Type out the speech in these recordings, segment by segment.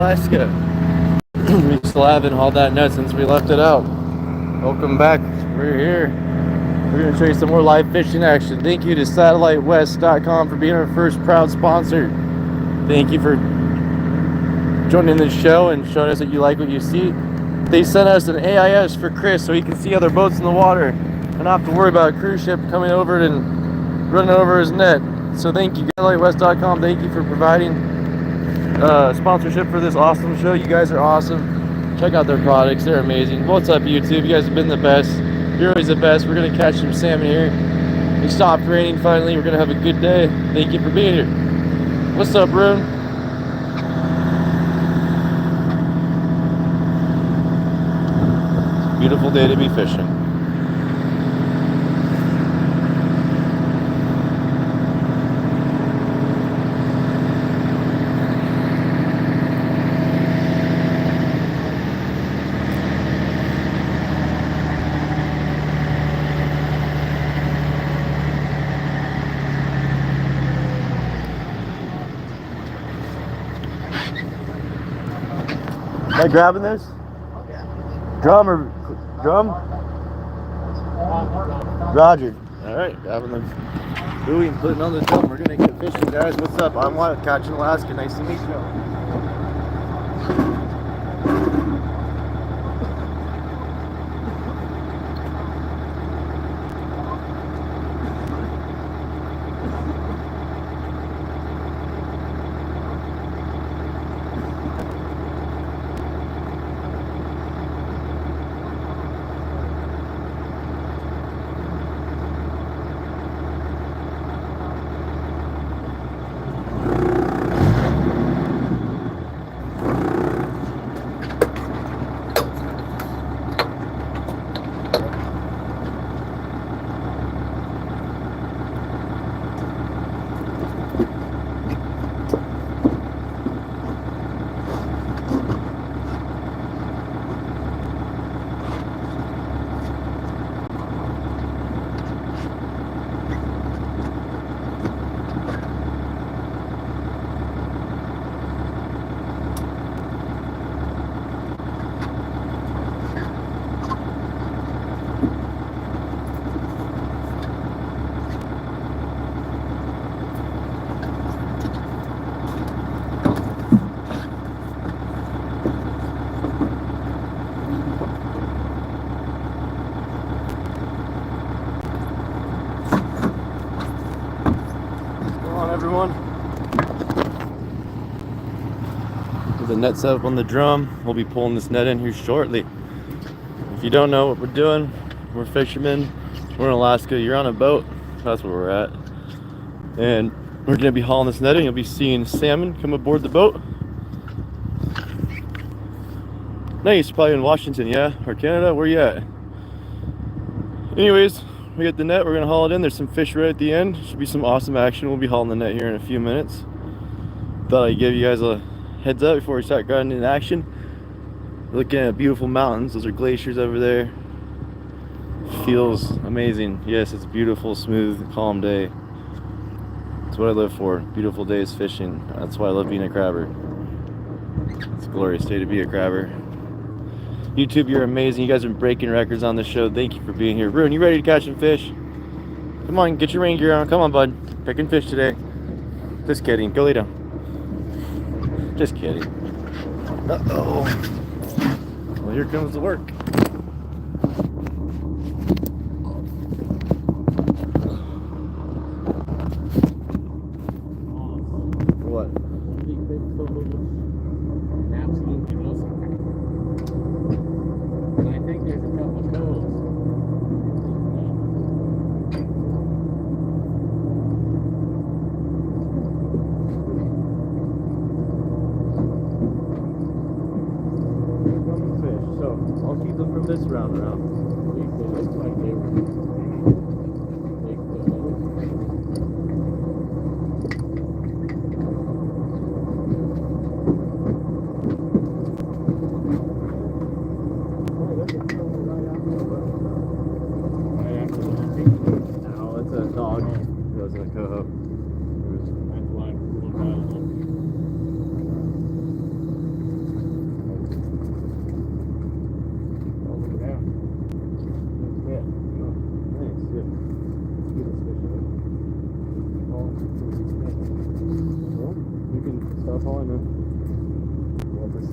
Alaska. We still haven't hauled that net since we left it out. Welcome back. We're here. We're going to show you some more live fishing action. Thank you to SatelliteWest.com for being our first proud sponsor. Thank you for joining the show and showing us that you like what you see. They sent us an AIS for Chris so he can see other boats in the water and not have to worry about a cruise ship coming over and running over his net. So thank you, SatelliteWest.com. Thank you for providing sponsorship for this awesome show. You guys are awesome. Check out their products. They're amazing. What's up, YouTube? You guys have been the best. You're always the best. We're going to catch some salmon here. It stopped raining finally. We're going to have a good day. Thank you for being here. What's up, Rune? Beautiful day to be fishing. Am I grabbing this? Drum or drum? Roger. Alright, grabbing the buoy and putting on the drum. We're gonna get fishing, guys. What's up? I'm Wild Catching Alaska. Nice to meet you. Everyone, with the net set up on the drum, we'll be pulling this net in here shortly. If you don't know what we're doing, we're fishermen. We're in Alaska. You're on a boat. That's where we're at, and we're gonna be hauling this net in. You'll be seeing salmon come aboard the boat. Nice, probably in Washington, yeah, or Canada. Where you at? Anyways, we get the net, we're gonna haul it in. There's some fish right at the end. Should be some awesome action. We'll be hauling the net here in a few minutes. Thought I'd give you guys a heads up before we start getting into action. Looking at beautiful mountains. Those are glaciers over there. Feels amazing. Yes, it's a beautiful, smooth, calm day. That's what I live for. Beautiful days fishing. That's why I love being a crabber. It's a glorious day to be a crabber. YouTube, you're amazing. You guys have been breaking records on the show. Thank you for being here. Rune, you ready to catch some fish? Come on, get your rain gear on. Come on, bud. Picking fish today. Just kidding. Go lay down. Just kidding. Uh-oh. Well, here comes the work. What? I think there's a couple of coals. Fish, so I'll keep them from this round around. They look like they were big. No, it's a dog. It goes in a coho.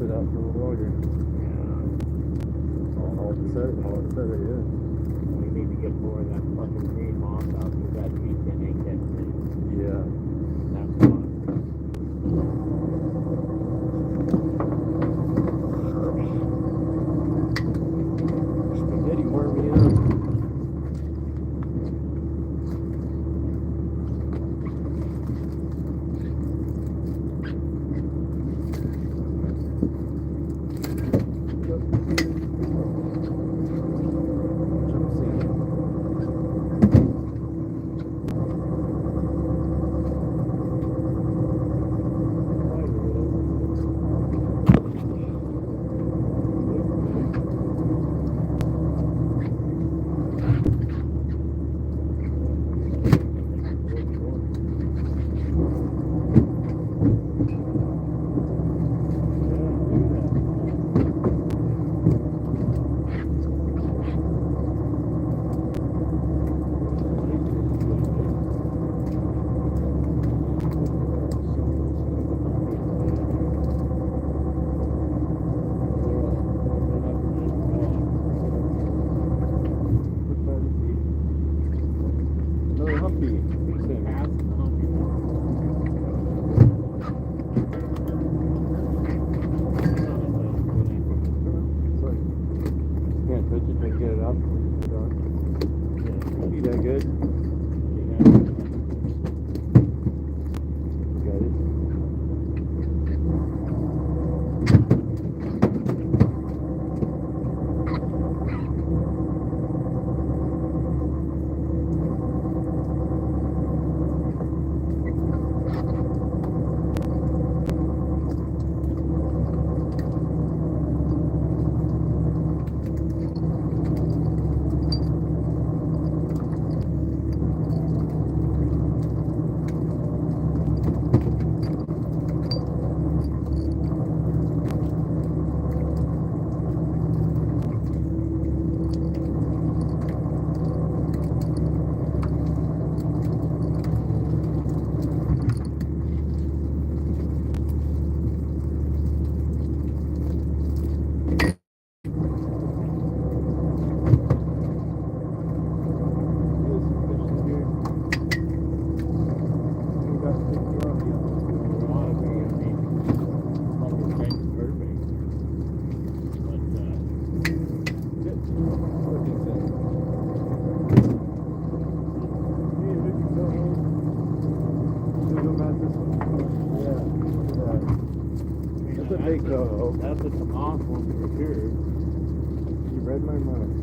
sit out for a little longer. All set, yeah. We need to get more of that fucking green moss out because that weekend ain't getting it. Yeah. That's fun. Spaghetti warming up. That's a Tomas one for sure. You read my mind.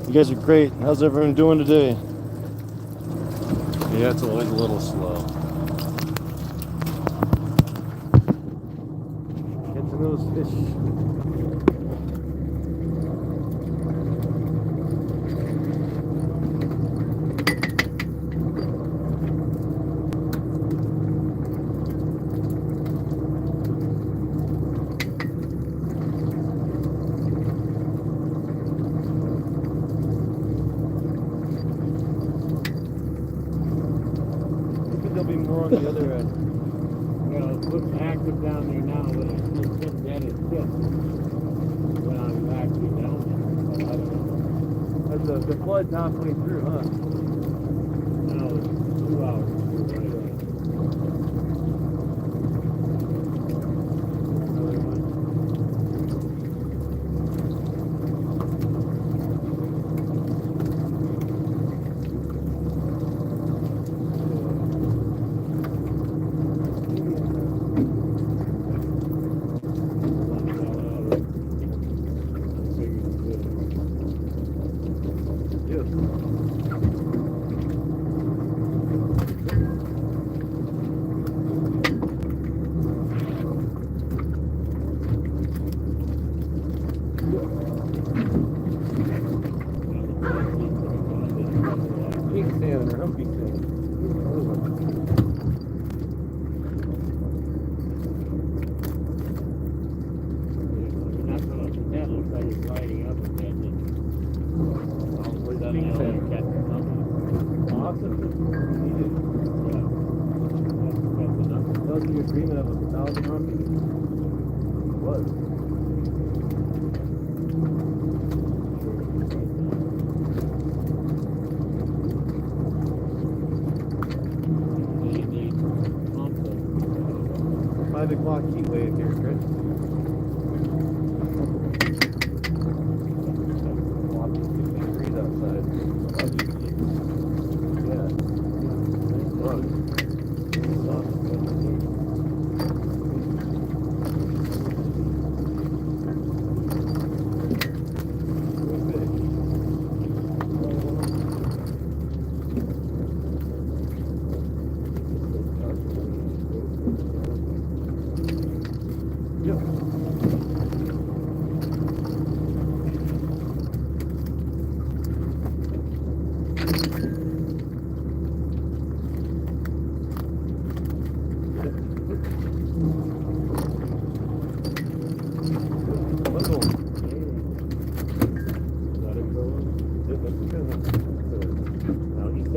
You guys are great. How's everyone doing today? Yeah, it's always a little slow. those fish. There'll be more on the other end. You know, it looks active down there now, but it's been dead as shit when I was actually down there. So I don't know. The flood's halfway through, huh? No, it's 2 hours. Another one. 1,000 rupees. It was. You need something. 5 o'clock heat wave here, Chris. Degrees outside. Yeah. Close.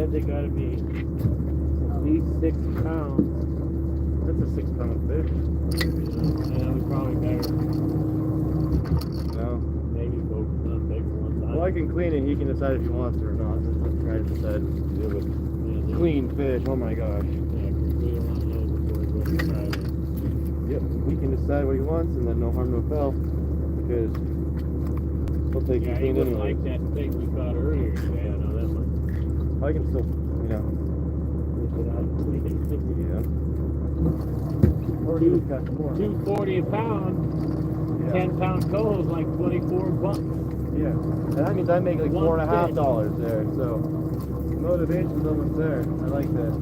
They gotta be at least 6 pounds. That's a 6-pound fish. And we probably better No. maybe focus on bigger ones. Well, I can clean it. He can decide if he wants it or not. Let's try to decide to deal with clean fish. Oh my gosh. Yeah, we don't want to know before we go to try it. Yep. He can decide what he wants, and then no harm, no foul. Because he'll take Yeah, it he clean wouldn't anyway. like that steak we caught earlier today. I know that one. I can still, Yeah. yeah. Or Two- you got more. $2.40 a pound. Yeah. 10-pound coal is like $24. Yeah. And that means I make like One $4.50 there. So motivation's almost there. I like that.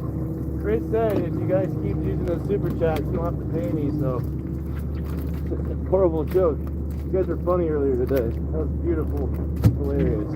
Chris said if you guys keep using those super chats, you don't have to pay me. So horrible joke. You guys were funny earlier today. That was beautiful, hilarious.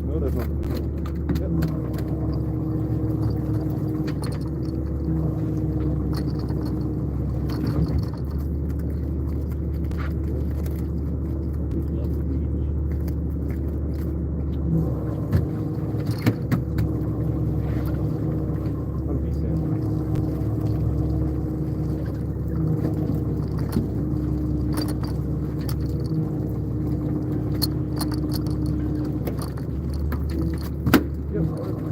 No, there's one. I'm decent. Yep.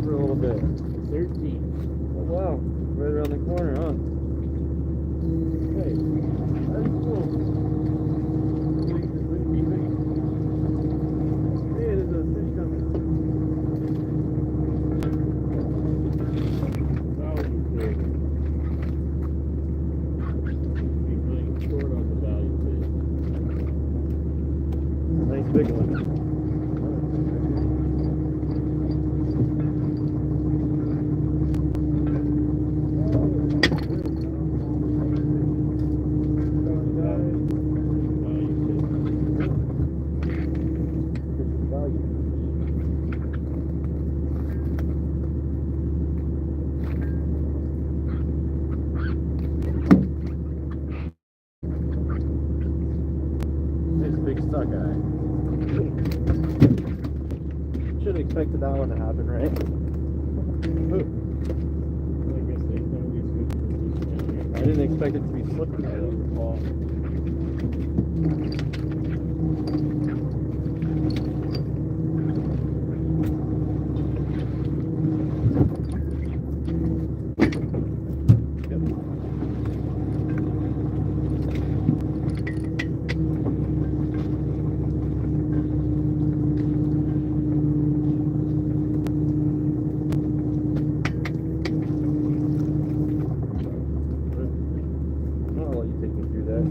For a little bit. 13. Oh wow, right around the corner, huh? Okay. That's cool. Hey, there's a fish coming. Value fish. Be playing short on the value fish. A nice big one. Big stuck eye. Should have expected that one to happen, right? I guess they always good. I didn't expect it to be slippery though. I'll let you take me through that.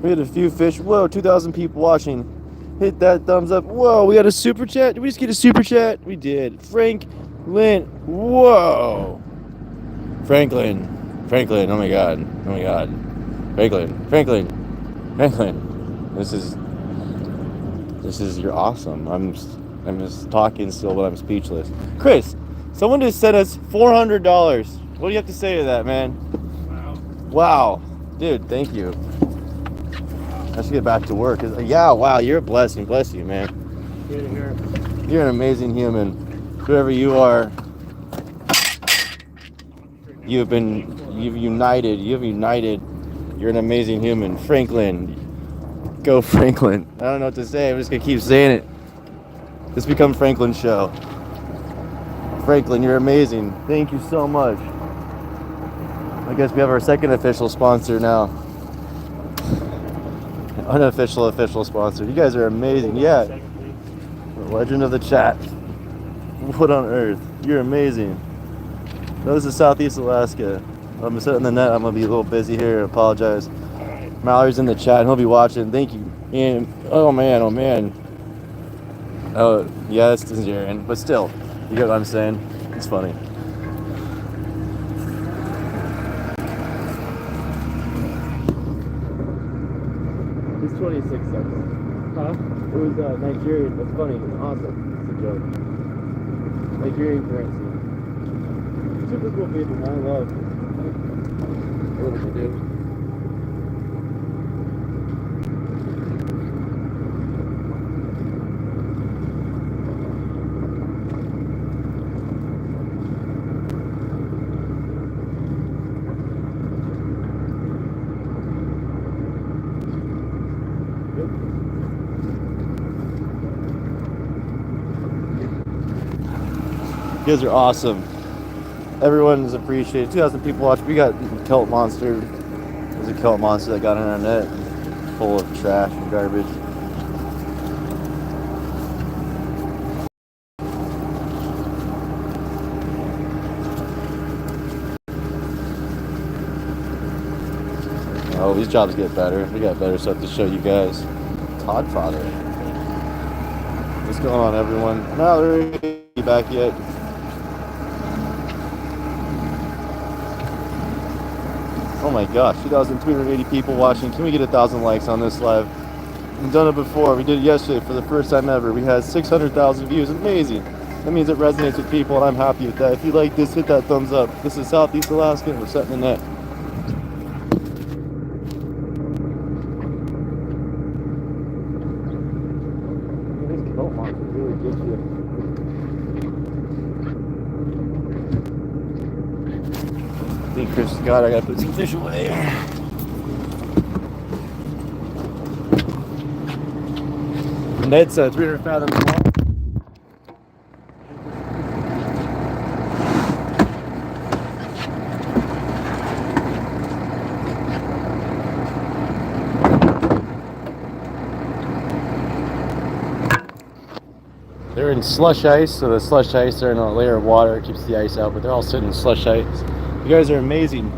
We had a few fish. Whoa, 2,000 people watching. Hit that thumbs up. Whoa, we got a super chat. Did we just get a super chat? We did. Franklin. Whoa. Franklin. Oh my god. Franklin. This is you're awesome. I'm just talking still, but I'm speechless. Chris, someone just sent us $400. What do you have to say to that, man? Wow. Dude, thank you. I should get back to work. Yeah, wow, you're a blessing. Bless you, man. You're an amazing human. Whoever you are, you've united. You're an amazing human. Franklin. Go Franklin. I don't know what to say. I'm just going to keep saying it. This become Franklin's show. Franklin, you're amazing. Thank you so much. I guess we have our second official sponsor now. Unofficial official sponsor. You guys are amazing. Yeah. The legend of the chat. What on earth? You're amazing. No, this is Southeast Alaska. I'm sitting in the net. I'm gonna be a little busy here. I apologize. Mallory's in the chat. He'll be watching. Thank you. And oh man. Oh yeah, this is Aaron. But still, you get what I'm saying? It's funny. It's 26 seconds. Huh? It was Nigerian. That's funny. It's awesome. It's a joke. Nigerian currency. Super cool people, man. I love what they do. You guys are awesome. Everyone is appreciated. 2,000 people watch. We got Kelp Monster. There's a Kelp Monster that got in our net full of trash and garbage. Oh, these jobs get better. We got better stuff to show you guys. Todd Father. What's going on, everyone? Mallory, you back yet? Oh my gosh, 2,280 people watching. Can we get 1,000 likes on this live? We've done it before. We did it yesterday for the first time ever. We had 600,000 views. Amazing. That means it resonates with people, and I'm happy with that. If you like this, hit that thumbs up. This is Southeast Alaska, and we're setting the net. This Kelp Monster really gets you. I think Chris got it. I gotta put some fish away. Net's 300 fathoms long. They're in slush ice, so the slush ice, they're in a layer of water, it keeps the ice out, but they're all sitting in slush ice. You guys are amazing.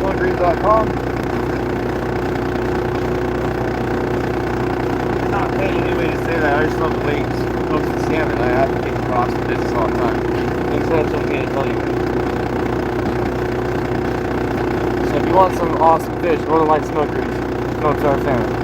smokegreens.com. Not paying anybody to say that. I just love the lakes. Most of the salmon. I have to take across the business all the time. Thanks so much for me to tell you. So if you want some awesome fish, Northern Lights Smoke Greens. Smokes our salmon.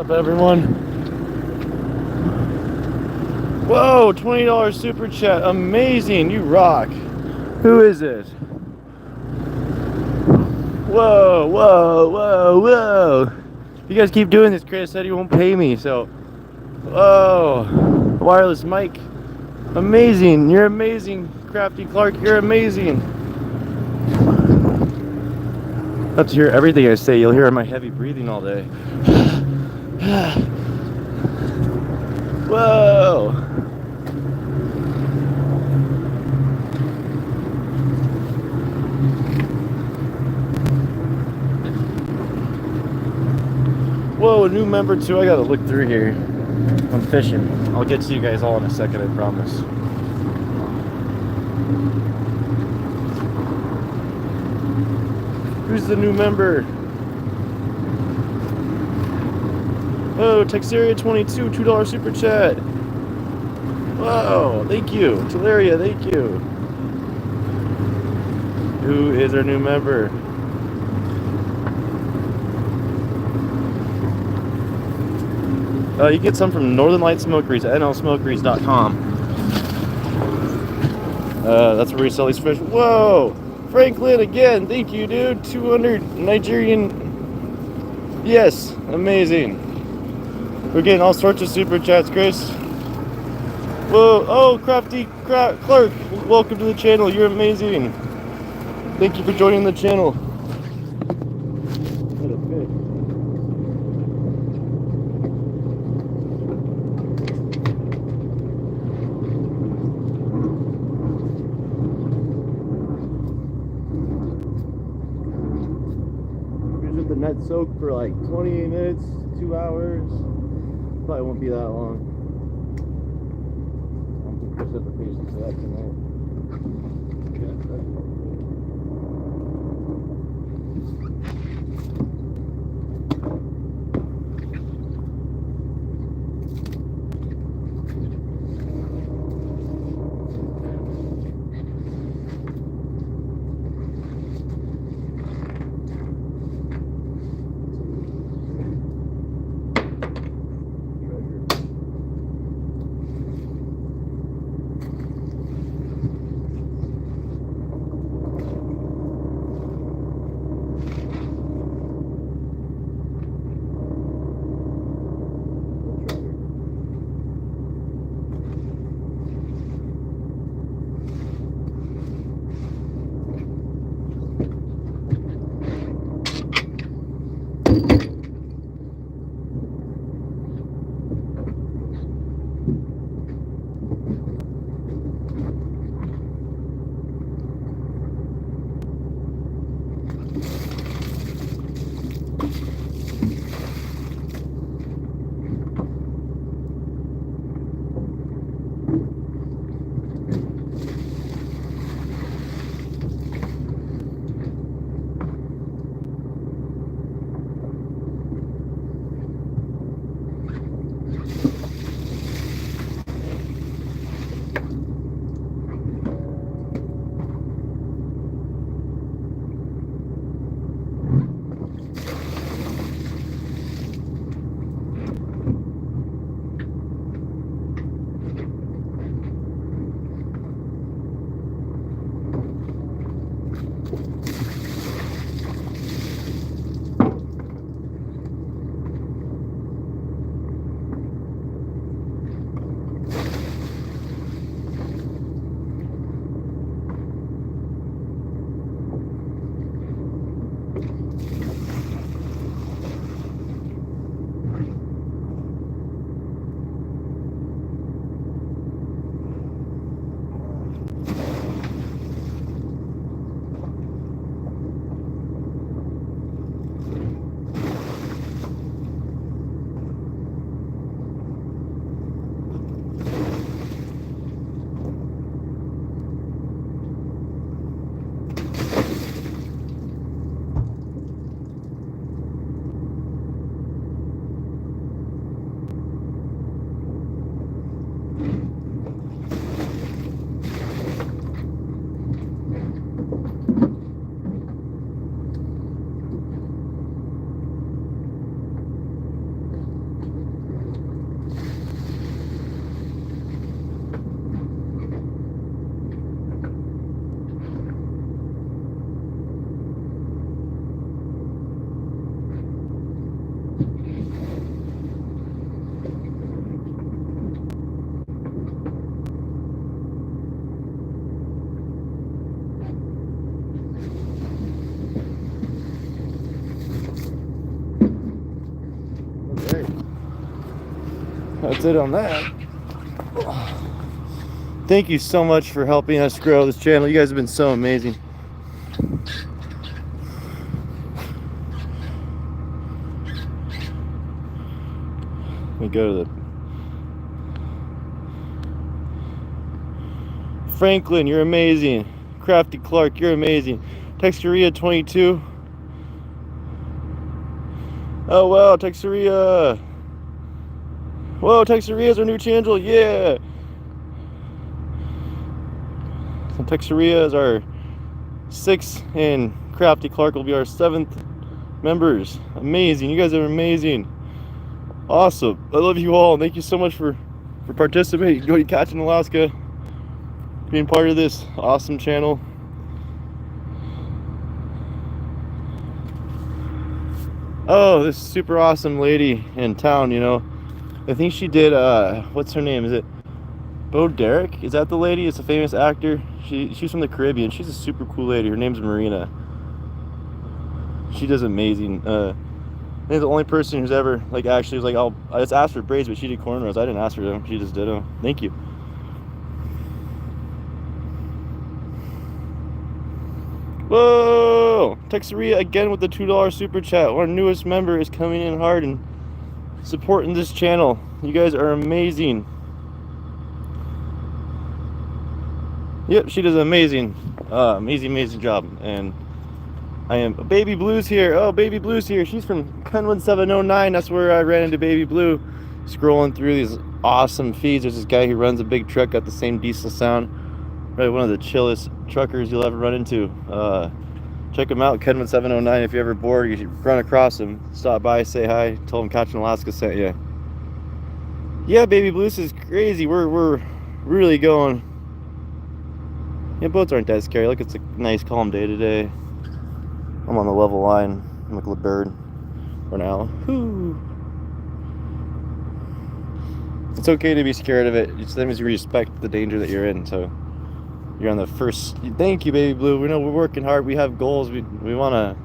up, everyone? Whoa, $20 super chat. Amazing. You rock. Who is it? Whoa, whoa, whoa, whoa. You guys keep doing this. Chris said he won't pay me, so. Whoa. Wireless mic. Amazing. You're amazing. Crafty Clark, you're amazing. Have to hear everything I say. You'll hear my heavy breathing all day. Whoa. Whoa, a new member too. I gotta look through here. I'm fishing. I'll get to you guys all in a second, I promise. Who's the new member? Oh, Texaria22, $2 super chat. Whoa, thank you. Teleria, thank you. Who is our new member? You get some from Northern Light Smokeries, nlsmokeries.com. That's where we sell these fish. Whoa! Franklin again, thank you, dude. 200 Nigerian. Yes, amazing. We're getting all sorts of super chats, Chris. Whoa! Oh, Crafty Clark, welcome to the channel. You're amazing. Thank you for joining the channel. What a fish. The net soak for like 28 minutes, 2 hours. Probably won't be that long. I don't think Chris has the patience for that tonight. That's it on that. Thank you so much for helping us grow this channel. You guys have been so amazing. We go to the Franklin, you're amazing. Crafty Clark, you're amazing. Texturia 22. Oh wow, Texturia. Whoa, Texturia is our new channel, yeah. So Texturia is our 6th, and Crafty Clark will be our 7th members. Amazing, you guys are amazing. Awesome. I love you all. Thank you so much for participating, going catching Alaska, being part of this awesome channel. Oh, this super awesome lady in town, you know. I think she did, what's her name? Is it Bo Derek? Is that the lady? It's a famous actor. She's from the Caribbean. She's a super cool lady. Her name's Marina. She does amazing. I think the only person who's ever, like, actually was like, I just asked for braids, but she did cornrows. I didn't ask for them. She just did them. Thank you. Whoa! Texaria again with the $2 super chat. Our newest member is coming in hard and supporting this channel. You guys are amazing. Yep, she does amazing. Amazing job. And I am Baby Blue's here. Oh, Baby Blue's here. She's from Ken1709. That's where I ran into Baby Blue. Scrolling through these awesome feeds. There's this guy who runs a big truck, got the same diesel sound. Probably one of the chillest truckers you'll ever run into. Check him out, Ken1709. If you're ever bored, you should run across him. Stop by, say hi, tell him Catching Alaska sent you. Yeah, Baby Blues is crazy. We're really going. Yeah, boats aren't that scary. Look, it's a nice calm day today. I'm on the level line. I'm like a little bird for now. Whoo. It's okay to be scared of it. That means you respect the danger that you're in. So you're on the first. Thank you, Baby Blue. We know we're working hard. We have goals. We wanna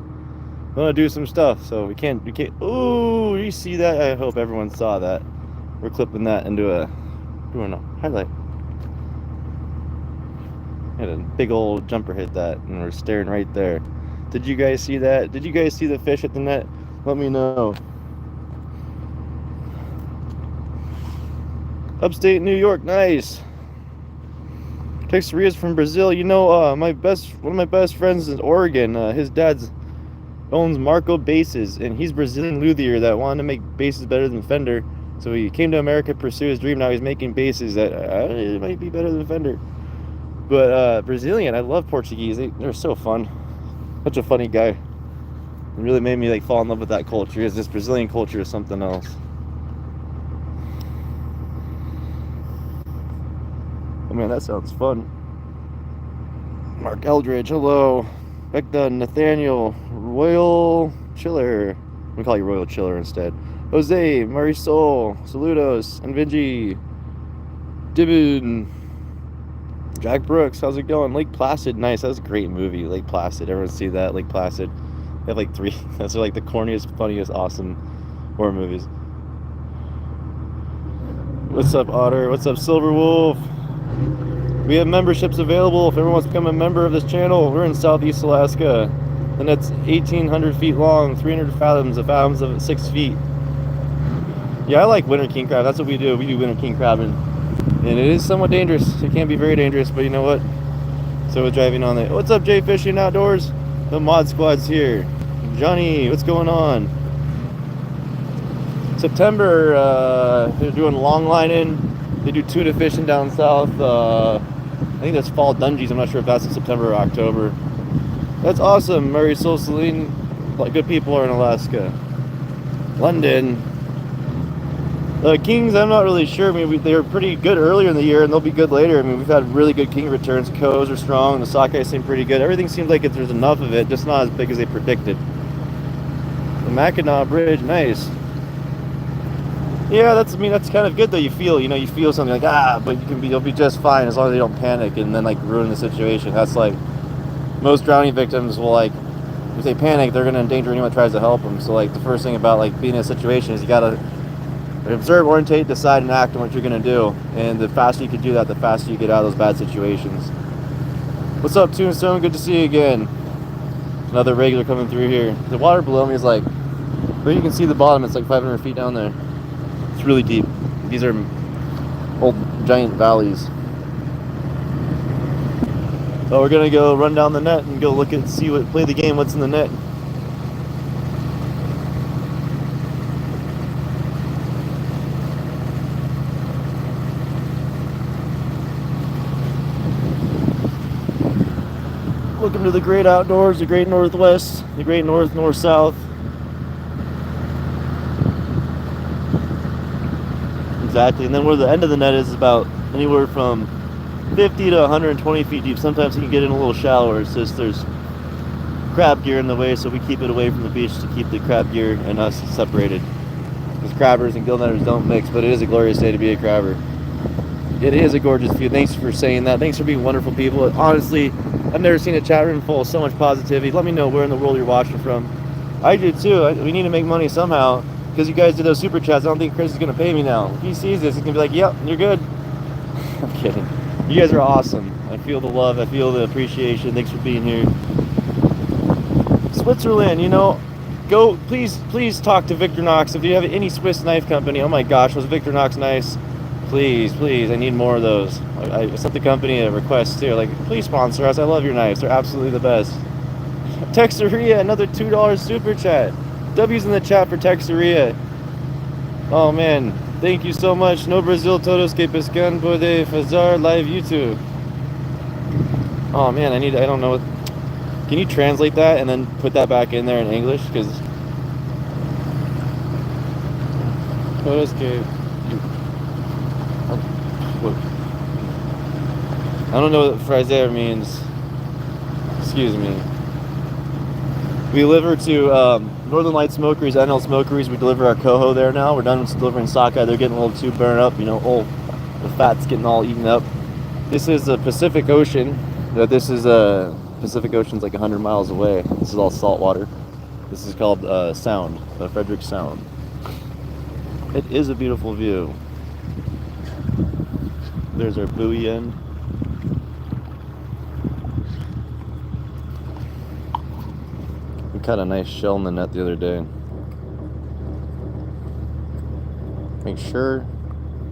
do some stuff. So we can't. Ooh, you see that? I hope everyone saw that. We're clipping that into doing a highlight. Had a big old jumper hit that, and we're staring right there. Did you guys see that? Did you guys see the fish at the net? Let me know. Upstate New York, nice. Texaria's from Brazil. You know, one of my best friends is Oregon. His dad owns Marco Bases, and he's Brazilian luthier that wanted to make bases better than Fender. So he came to America to pursue his dream. Now he's making bases that might be better than Fender. But Brazilian, I love Portuguese. They're so fun. Such a funny guy. It really made me like fall in love with that culture. Is this Brazilian culture is something else. Oh man, that sounds fun. Mark Eldridge, hello. Becca Nathaniel, Royal Chiller. We call you Royal Chiller instead. Jose, Marisol, Saludos, and Vinci, Dibin, Jack Brooks, how's it going? Lake Placid, nice. That was a great movie. Lake Placid, everyone see that? Lake Placid. They have like 3. Those are like the corniest, funniest, awesome horror movies. What's up, Otter? What's up, Silver Wolf? We have memberships available if everyone wants to become a member of this channel. We're in Southeast Alaska, and that's 1,800 feet long, 300 fathoms. The fathoms of 6 feet. Yeah, I like winter king crab. That's what we do. We do winter king crabbing. And it is somewhat dangerous. It can be very dangerous, but you know what? So we're driving on there. What's up, Jay Fishing Outdoors? The mod squad's here. Johnny, what's going on? September, they're doing long lining. They do tuna fishing down south. I think that's fall dungeons. I'm not sure if that's in September or October. That's awesome. Murray, Sol, Celine. Like good people are in Alaska. London. The Kings, I'm not really sure. I mean, they were pretty good earlier in the year, and they'll be good later. I mean, we've had really good king returns. Coes are strong. The sockeye seem pretty good. Everything seems like there's enough of it, just not as big as they predicted. The Mackinac Bridge, nice. Yeah, that's kind of good though. You feel something like but you'll be just fine as long as you don't panic and then like ruin the situation. That's like most drowning victims will like if they panic, they're gonna endanger anyone that tries to help them. So like the first thing about like being in a situation is you gotta Observe, orientate, decide, and act on what you're going to do. And the faster you can do that, the faster you get out of those bad situations. What's up, Tombstone? Good to see you again. Another regular coming through here. The water below me is like, but you can see the bottom. It's like 500 feet down there. It's really deep. These are old giant valleys. So we're gonna go run down the net and go look at, see what, play the game. What's in the net? Welcome to the great outdoors, the great northwest, the great north, north-south. Exactly, and then where the end of the net is about anywhere from 50 to 120 feet deep. Sometimes you can get in a little shallower. It's just there's crab gear in the way, so we keep it away from the beach to keep the crab gear and us separated. Because crabbers and gillnetters don't mix, but it is a glorious day to be a crabber. It is a gorgeous view. Thanks for saying that. Thanks for being wonderful people. Honestly, I've never seen a chat room full of so much positivity. Let me know where in the world you're watching from. I do too. We need to make money somehow. Because you guys did those super chats, I don't think Chris is going to pay me now. If he sees this, he's going to be like, yep, you're good. I'm kidding. You guys are awesome. I feel the love. I feel the appreciation. Thanks for being here. Switzerland, you know, go, please talk to Victor Knox. If you have any Swiss knife company, oh my gosh, was Victor Knox nice? Please, I need more of those. I sent the company a request too, like, please sponsor us. I love your knives. They're absolutely the best. Texeria, another $2 super chat. W's in the chat for Texeria. Oh man, thank you so much. No Brazil todos que pescan pode fazer live YouTube. Oh man, I don't know. Can you translate that and then put that back in there in English? Because todos que I don't know what fraser means. Excuse me. We deliver to Northern Light Smokeries, NL Smokeries. We deliver our coho there now. We're done with delivering sockeye. They're getting a little too burned up, you know, the fat's getting all eaten up. This is the Pacific Ocean. Pacific Ocean's like 100 miles away. This is all salt water. This is called Sound, Frederick Sound. It is a beautiful view. There's our buoy end. We caught a nice shell in the net the other day. Make sure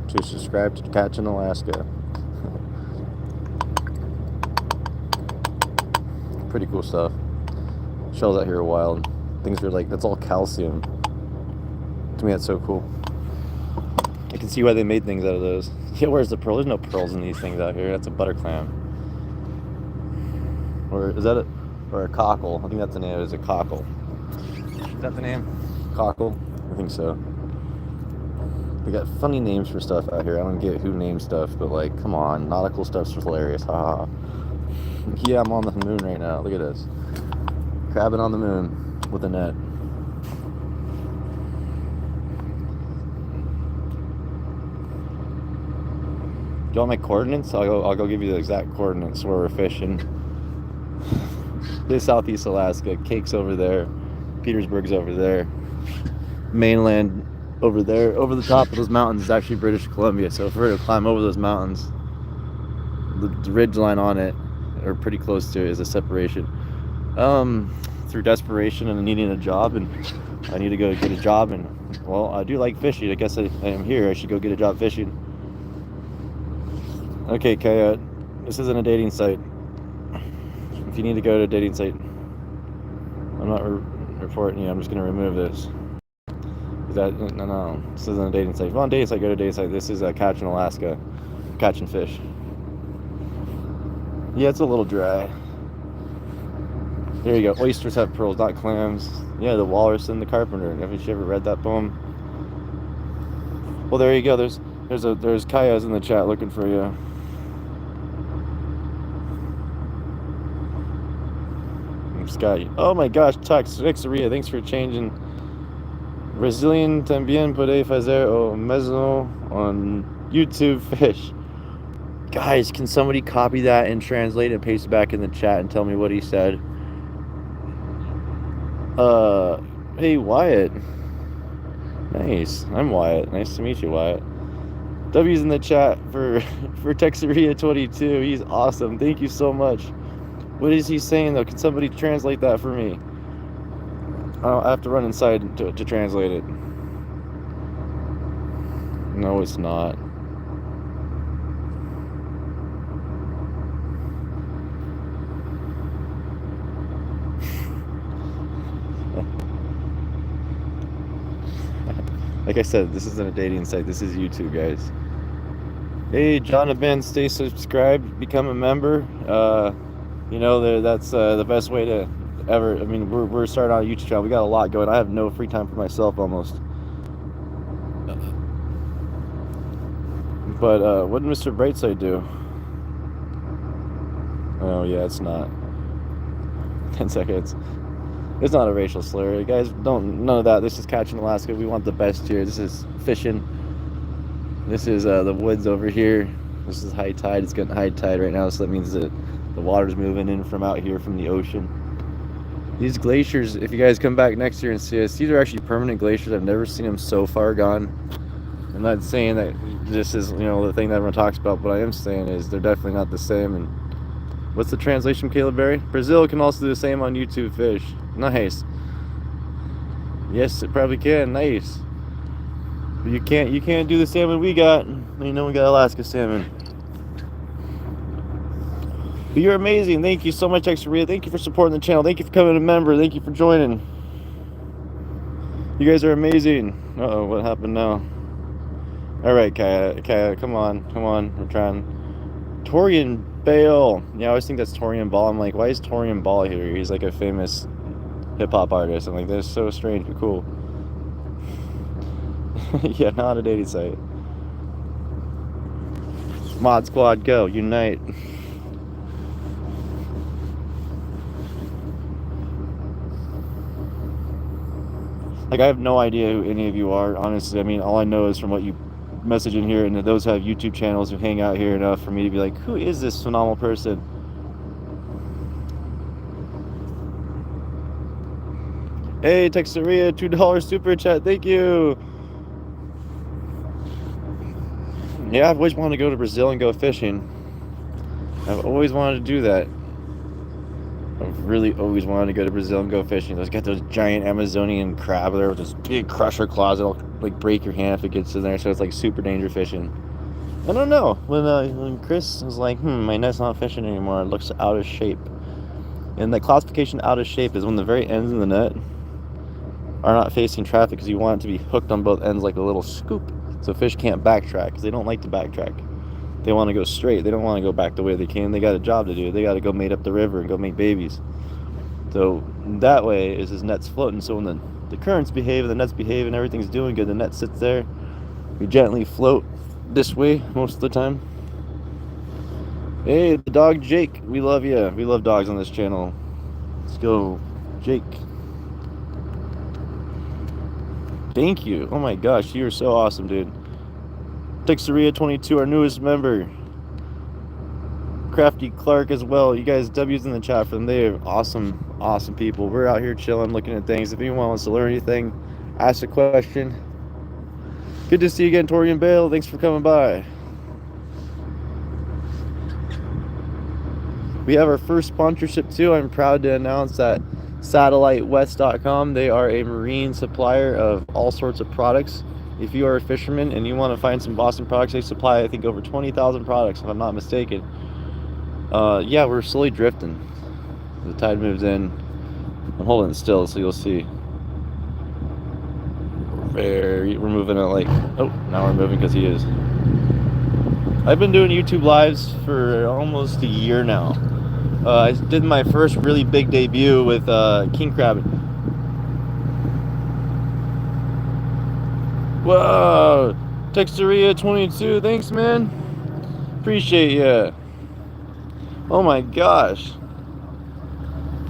to subscribe to Catch in Alaska. Pretty cool stuff. Shells out here are wild. Things are like, that's all calcium. To me, that's so cool. I can see why they made things out of those. Yeah, where's the pearl? There's no pearls in these things out here. That's a butter clam. Or is that or a cockle? I think that's the name. It's a cockle. Is that the name? Cockle? I think so. We got funny names for stuff out here. I don't get who names stuff, but like, come on. Nautical stuff's hilarious. Haha. Yeah, I'm on the moon right now. Look at this. Crabbing on the moon with a net. Do you want my coordinates? I'll go give you the exact coordinates where we're fishing. This is Southeast Alaska. Cake's over there. Petersburg's over there. Mainland over there. Over the top of those mountains is actually British Columbia. So if we were to climb over those mountains, the ridge line on it, or pretty close to it, is a separation. Through desperation and needing a job, and I need to go get a job, and well, I do like fishing. I guess I am here. I should go get a job fishing. Okay, Coyote, this isn't a dating site. If you need to go to a dating site, I'm not reporting you. I'm just going to remove this. No, this isn't a dating site. If you want a dating site, go to a dating site. This is a Catch in Alaska, catching fish. Yeah, it's a little dry. There you go. Oysters have pearls, not clams. Yeah, the walrus and the carpenter. Haven't you ever read that poem? Well, there you go. There's coyotes in the chat looking for you. Scott. Oh my gosh, Texeria, thanks for changing. Brazilian também pode fazer o mesmo on YouTube fish. Guys, can somebody copy that and translate it and paste it back in the chat and tell me what he said? Hey Wyatt, Nice. I'm Wyatt. Nice to meet you, Wyatt. W's in the chat for Texeria22. He's awesome. Thank you so much. What is he saying though? Can somebody translate that for me? I have to run inside to translate it. No, it's not. Like I said, this isn't a dating site. This is YouTube, guys. Hey, Jonathan, stay subscribed, become a member. You know, that's the best way to ever. I mean, we're starting on a YouTube channel. We got a lot going. I have no free time for myself almost. But what did Mr. Brightside do? Oh yeah, it's not. 10 seconds. It's not a racial slur, guys. None of that. This is catching Alaska. We want the best here. This is fishing. This is the woods over here. This is high tide. It's getting high tide right now, so that means that the water's moving in from out here from the ocean. These glaciers, if you guys come back next year and see us, these are actually permanent glaciers. I've never seen them so far gone. I'm not saying that this is, you know, the thing that everyone talks about. What I am saying is they're definitely not the same. And what's the translation, Caleb Berry? Brazil can also do the same on YouTube fish. Nice. Yes, it probably can. Nice. But you can't do the salmon we got. You know, we got Alaska salmon. But you're amazing. Thank you so much, Texeria. Thank you for supporting the channel. Thank you for becoming a member. Thank you for joining. You guys are amazing. Uh-oh, what happened now? Alright, Kaya, come on. We're trying. Torian Bale. Yeah, I always think that's Torian Ball. I'm like, why is Torian Ball here? He's like a famous hip-hop artist. I'm like, that's so strange but cool. Yeah, not a dating site. Mod Squad, go. Unite. Like, I have no idea who any of you are, honestly. I mean, all I know is from what you message in here, and those have YouTube channels who hang out here enough for me to be like, who is this phenomenal person? Hey, Texeria, $2 super chat, thank you. Yeah, I've always wanted to go to Brazil and go fishing. I've always wanted to do that. I've really always wanted to go to Brazil and go fishing. Those got those giant Amazonian crab there with those big crusher claws that'll like break your hand if it gets in there. So it's like super dangerous fishing. I don't know. When Chris was like, my net's not fishing anymore. It looks out of shape. And the classification out of shape is when the very ends of the net are not facing traffic because you want it to be hooked on both ends like a little scoop. So fish can't backtrack because they don't like to backtrack. They want to go straight. They don't want to go back the way they came. They got a job to do. They got to go mate up the river and go make babies. So that way is his net's floating. So when the currents behave and the nets behave and everything's doing good, the net sits there. We gently float this way most of the time. Hey, the dog Jake. We love you. We love dogs on this channel. Let's go, Jake. Thank you. Oh my gosh, you are so awesome, dude. Texeria22, our newest member. Crafty Clark as well. You guys, W's in the chat for them. They are awesome, awesome people. We're out here chilling, looking at things. If anyone wants to learn anything, ask a question. Good to see you again, Torian Bale. Thanks for coming by. We have our first sponsorship too. I'm proud to announce that SatelliteWest.com. They are a marine supplier of all sorts of products. If you are a fisherman and you want to find some Boston products, they supply, I think, over 20,000 products, if I'm not mistaken. Yeah, we're slowly drifting. The tide moves in. I'm holding it still, so you'll see. We're moving it like... Oh, now we're moving because he is. I've been doing YouTube Lives for almost a year now. I did my first really big debut with king crab. Whoa! Texeria22, thanks, man. Appreciate ya. Oh my gosh.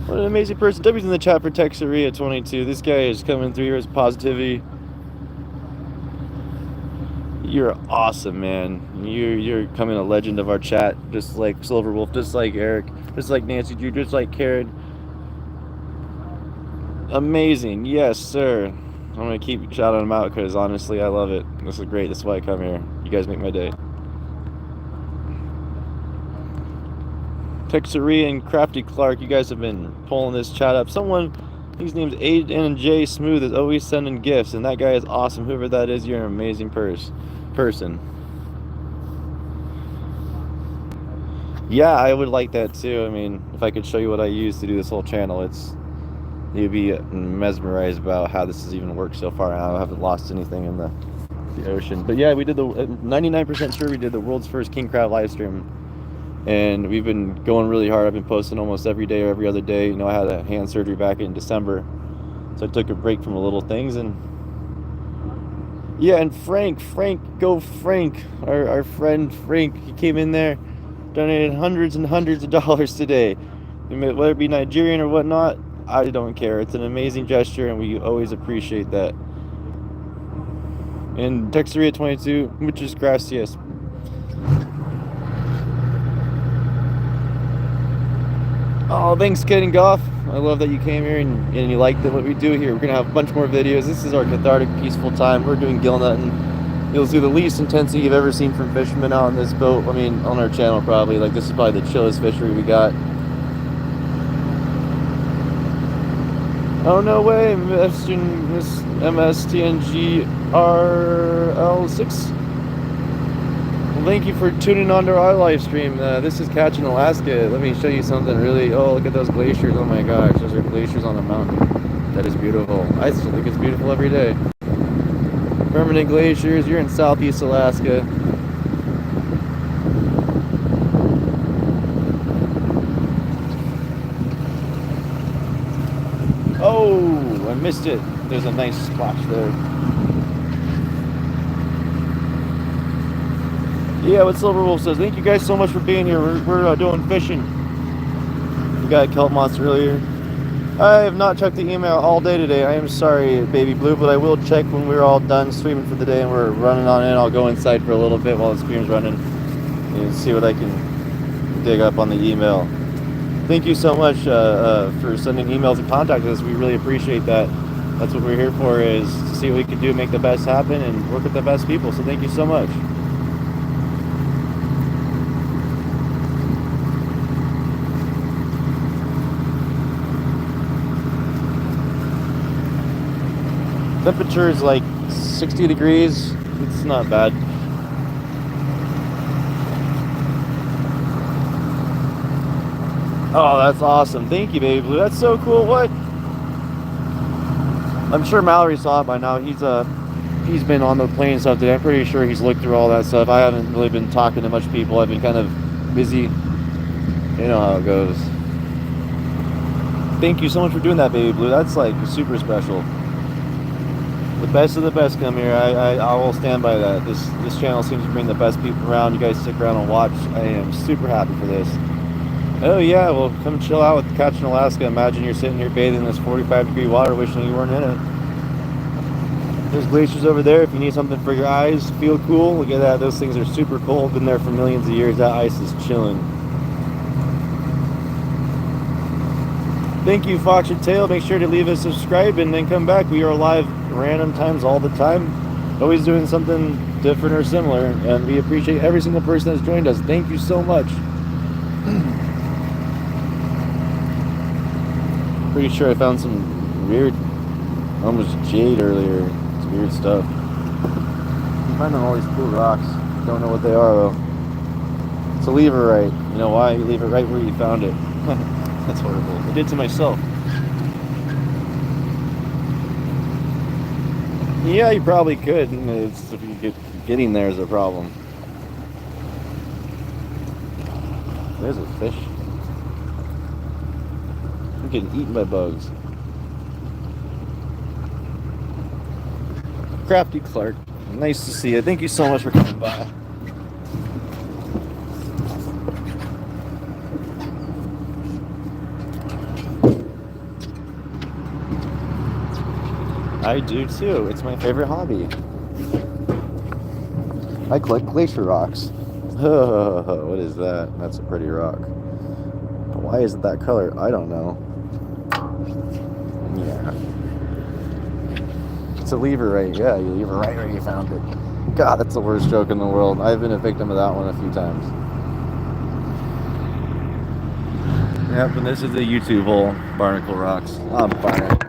What an amazing person. W's in the chat for Texeria22. This guy is coming through here as positivity. You're awesome, man. You're becoming a legend of our chat, just like Silverwolf, just like Eric, just like Nancy Drew, just like Karen. Amazing, yes, sir. I'm gonna keep shouting them out because honestly, I love it. This is great. This is why I come here. You guys make my day. Texeria and Crafty Clark, you guys have been pulling this chat up. Someone, his name's Aiden J Smooth, is always sending gifts, and that guy is awesome. Whoever that is, you're an amazing person. Yeah, I would like that too. I mean, if I could show you what I use to do this whole channel, you'd be mesmerized about how this has even worked so far. I haven't lost anything in the ocean. But yeah, we did 99% sure we did the world's first king crab live stream. And we've been going really hard. I've been posting almost every day or every other day. You know, I had a hand surgery back in December, so I took a break from the little things. And yeah, and Frank, our friend Frank, he came in there, donated hundreds and hundreds of dollars today. Whether it be Nigerian or whatnot, I don't care. It's an amazing gesture, and we always appreciate that. And Texeria 22, muchas gracias. Oh, thanks, Kid Goff. I love that you came here and you liked what we do here. We're going to have a bunch more videos. This is our cathartic, peaceful time. We're doing Gillnetting. You'll see the least intensity you've ever seen from fishermen out on this boat. I mean, on our channel probably. Like, this is probably the chillest fishery we got. Oh, no way. MSTNGRL6. Thank you for tuning on to our live stream. This is Catching Alaska. Let me show you something really. Oh, look at those glaciers. Oh my gosh, those are glaciers on the mountain. That is beautiful. I still think it's beautiful every day. Permanent glaciers. You're in Southeast Alaska. Oh, I missed it. There's a nice splash there. Yeah, what Silver Wolf says, thank you guys so much for being here. We're doing fishing. We got a kelp monster earlier. I have not checked the email all day today. I am sorry, Baby Blue, but I will check when we're all done streaming for the day and we're running on in. I'll go inside for a little bit while the stream's running and see what I can dig up on the email. Thank you so much for sending emails and contacting us. We really appreciate that. That's what we're here for, is to see what we can do, make the best happen, and work with the best people. So thank you so much. Temperature is like 60 degrees. It's not bad. Oh, that's awesome. Thank you, Baby Blue. That's so cool. What? I'm sure Mallory saw it by now. He's been on the plane and stuff today. I'm pretty sure he's looked through all that stuff. I haven't really been talking to much people. I've been kind of busy. You know how it goes. Thank you so much for doing that, Baby Blue. That's like super special. The best of the best come here. I will stand by that. This channel seems to bring the best people around. You guys stick around and watch. I am super happy for this. Oh yeah, well, come chill out with Catching Alaska. Imagine you're sitting here bathing in this 45-degree water wishing you weren't in it. There's glaciers over there if you need something for your eyes. Feel cool. Look at that. Those things are super cold. Been there for millions of years. That ice is chilling. Thank you, Fox and Tail. Make sure to leave a subscribe and then come back. We are live random times all the time. Always doing something different or similar. And we appreciate every single person that's joined us. Thank you so much. Pretty sure I found some weird, almost jade earlier. It's weird stuff. I'm finding all these cool rocks. Don't know what they are though. It's a leverite. You know why? You leave it right where you found it. That's horrible. I did to myself. Yeah, you probably could. It's, if you getting there is a problem. There's a fish. I'm getting eaten by bugs. Crafty Clark. Nice to see you. Thank you so much for coming by. I do too. It's my favorite hobby. I collect glacier rocks. What is that? That's a pretty rock. Why is it that color? I don't know. Yeah. To leave her right. Yeah, you leave her right where you found it. God, that's the worst joke in the world. I've been a victim of that one a few times. Yep, and this is the YouTube hole, Barnacle Rocks. I'm fine.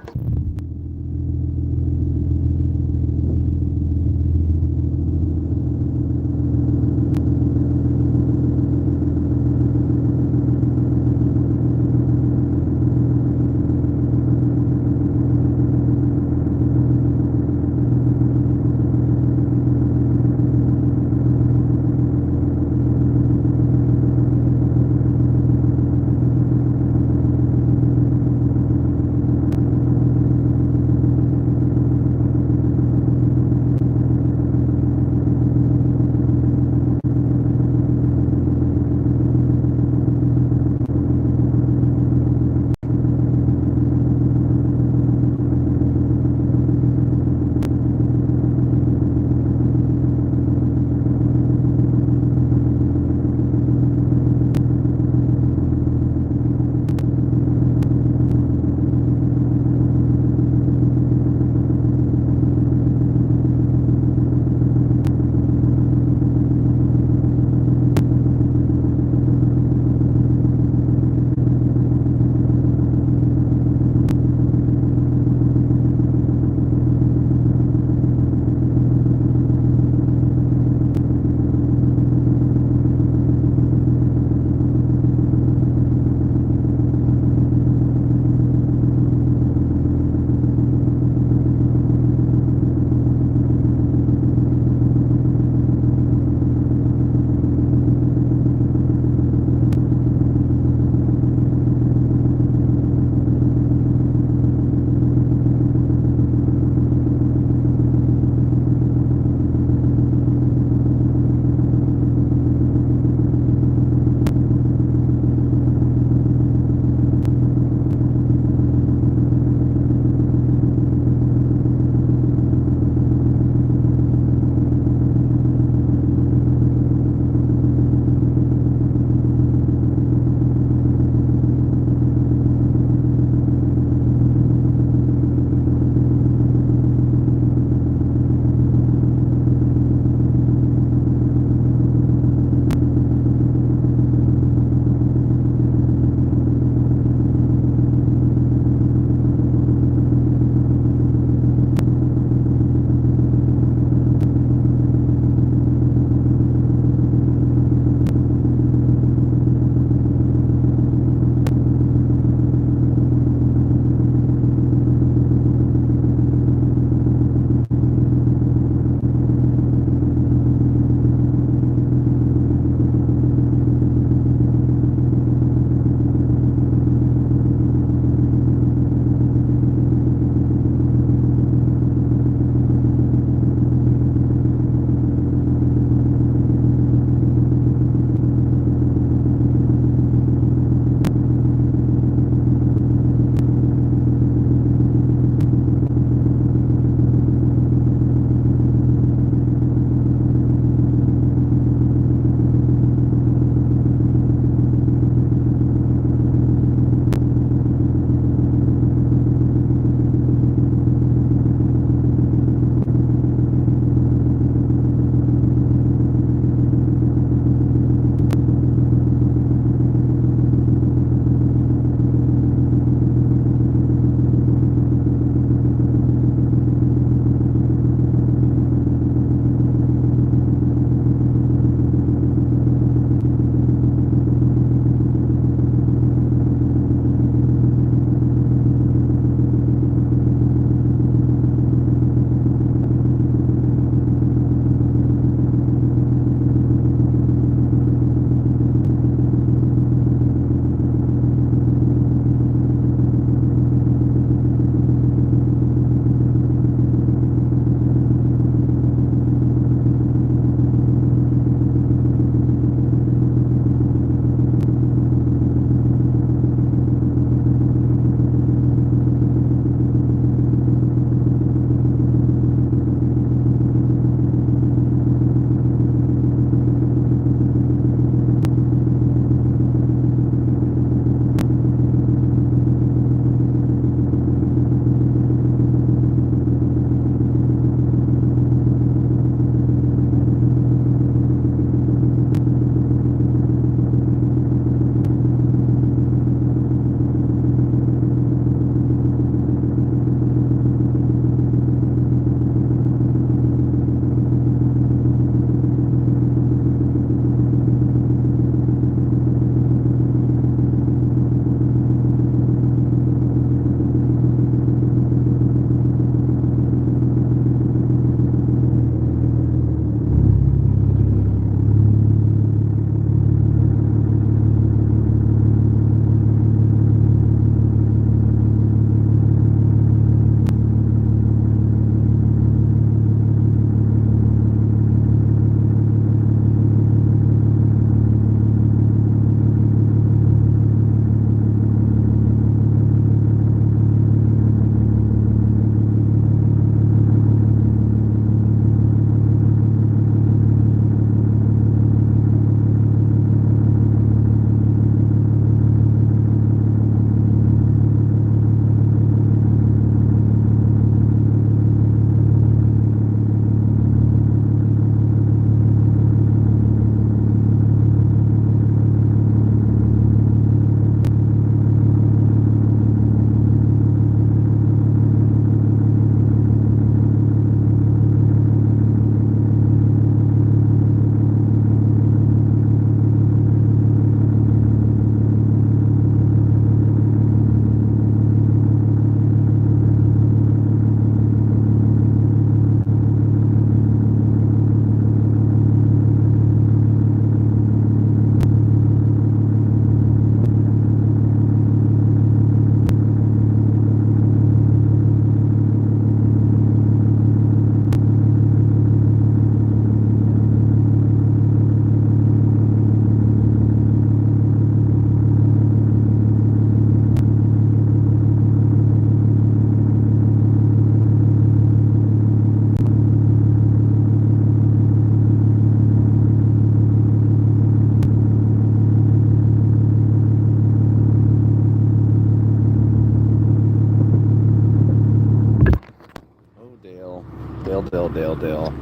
Dale. Dale, Dale, Dale, Dale.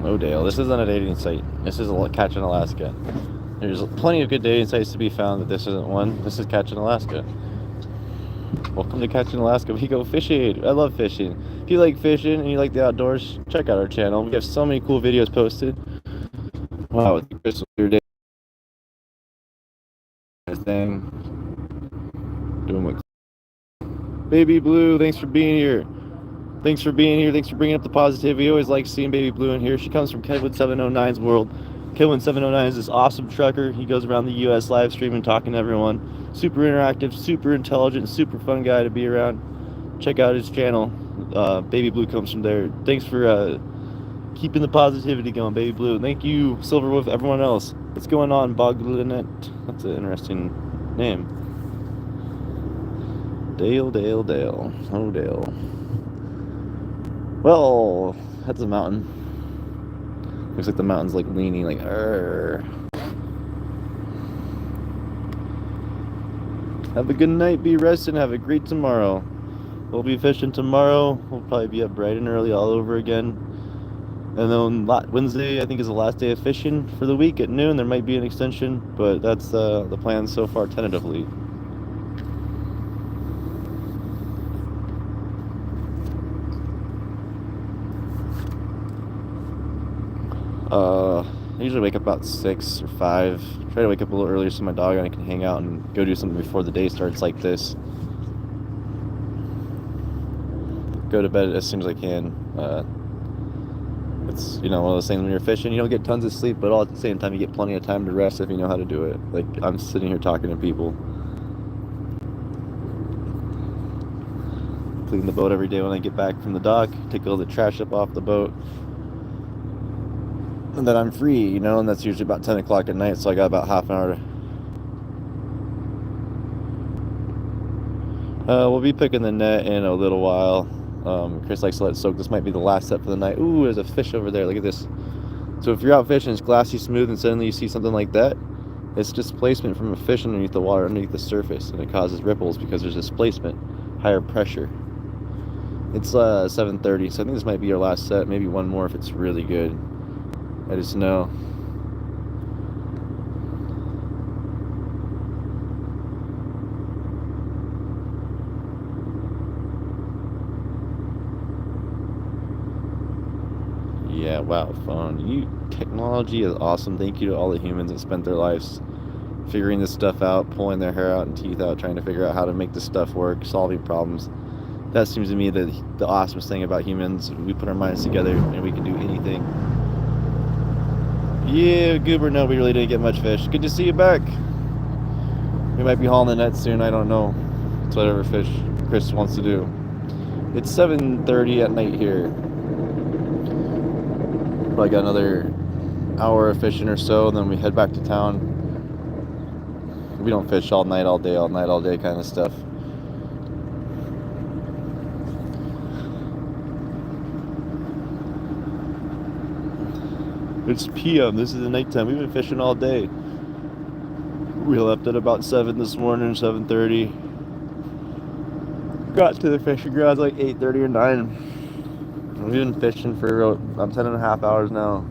Oh, Dale. This isn't a dating site. This is a catch in Alaska. There's plenty of good dating sites to be found, but this isn't one. This is Catch in Alaska. Welcome to Catch in Alaska. We go fishing. I love fishing. If you like fishing and you like the outdoors, check out our channel. We have so many cool videos posted. Wow, it's a crystal clear day. Thing. Doing what? Baby Blue, thanks for being here. Thanks for being here. Thanks for bringing up the positivity. We always like seeing Baby Blue in here. She comes from Kevin 709's world. Kevin 709 is this awesome trucker. He goes around the U.S. live streaming, talking to everyone. Super interactive, super intelligent, super fun guy to be around. Check out his channel. Baby Blue comes from there. Thanks for keeping the positivity going, Baby Blue. Thank you, Silverwolf, everyone else. What's going on, Gillnettin? That's an interesting name. Dale, Dale, Dale. Oh, Dale. Well, that's a mountain. Looks like the mountain's like leaning, like, arr. Have a good night, be resting, have a great tomorrow. We'll be fishing tomorrow. We'll probably be up bright and early all over again. And then Wednesday, I think, is the last day of fishing for the week at noon. There might be an extension, but that's the plan so far, tentatively. I usually wake up about 6 or 5. Try to wake up a little earlier so my dog and I can hang out and go do something before the day starts like this. Go to bed as soon as I can. It's, you know, one of those things when you're fishing, you don't get tons of sleep, but all at the same time you get plenty of time to rest if you know how to do it. Like, I'm sitting here talking to people. Clean the boat every day when I get back from the dock, take all the trash up off the boat. And then I'm free, you know, and that's usually about 10 o'clock at night, so I got about half an hour to... we'll be picking the net in a little while. Chris likes to let it soak. This might be the last set for the night. Ooh, there's a fish over there. Look at this. So if you're out fishing, it's glassy smooth, and suddenly you see something like that, it's displacement from a fish underneath the water, underneath the surface, and it causes ripples because there's displacement, higher pressure. It's 7:30, so I think this might be our last set. Maybe one more if it's really good. I just know. Yeah, wow, phone. Technology is awesome. Thank you to all the humans that spent their lives figuring this stuff out, pulling their hair out and teeth out, trying to figure out how to make this stuff work, solving problems. That seems to me the awesomest thing about humans. We put our minds together and we can do anything. Yeah, Goober, no, we really didn't get much fish. Good to see you back. We might be hauling the net soon, I don't know. It's whatever fish Chris wants to do. It's 7:30 at night here. Probably got another hour of fishing or so, and then we head back to town. We don't fish all night, all day, all night, all day kind of stuff. It's PM. This is the nighttime. We've been fishing all day. We left at about 7 this morning, 7:30. Got to the fishing grounds like 8:30 or 9. We've been fishing for about 10 and a half hours now.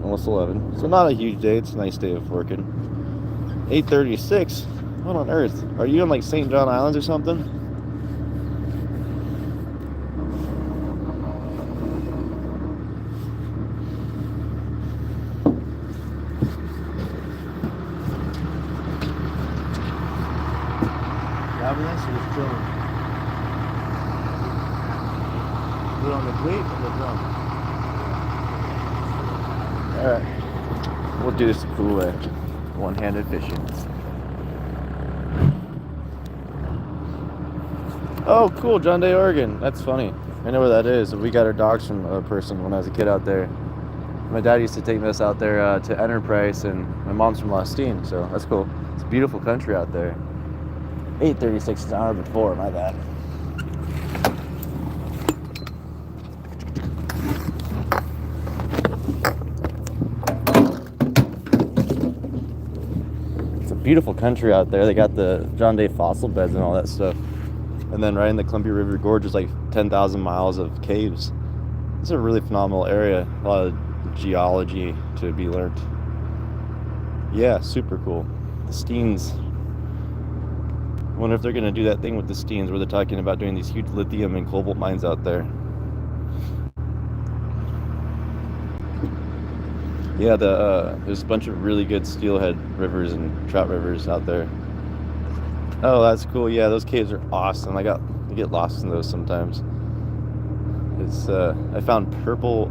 Almost 11. So not a huge day. It's a nice day of working. 8:36? What on earth? Are you on like St. John Islands or something? Grabbing this or just chilling? Put it on the plate or the drum? Alright. We'll do this the cool way. One-handed fishing. Oh, cool. John Day, Oregon. That's funny. I know where that is. We got our dogs from a person when I was a kid out there. My dad used to take us out there to Enterprise, and my mom's from Lostine, so that's cool. It's a beautiful country out there. 8:36 is an hour before, my bad. It's a beautiful country out there. They got the John Day fossil beds and all that stuff. And then right in the Columbia River Gorge is like 10,000 miles of caves. It's a really phenomenal area. A lot of geology to be learned. Yeah, super cool. The Steens. I wonder if they're gonna do that thing with the Steens where they're talking about doing these huge lithium and cobalt mines out there. Yeah, there's a bunch of really good steelhead rivers and trout rivers out there. Oh, that's cool. Yeah, those caves are awesome. I get lost in those sometimes. It's I found purple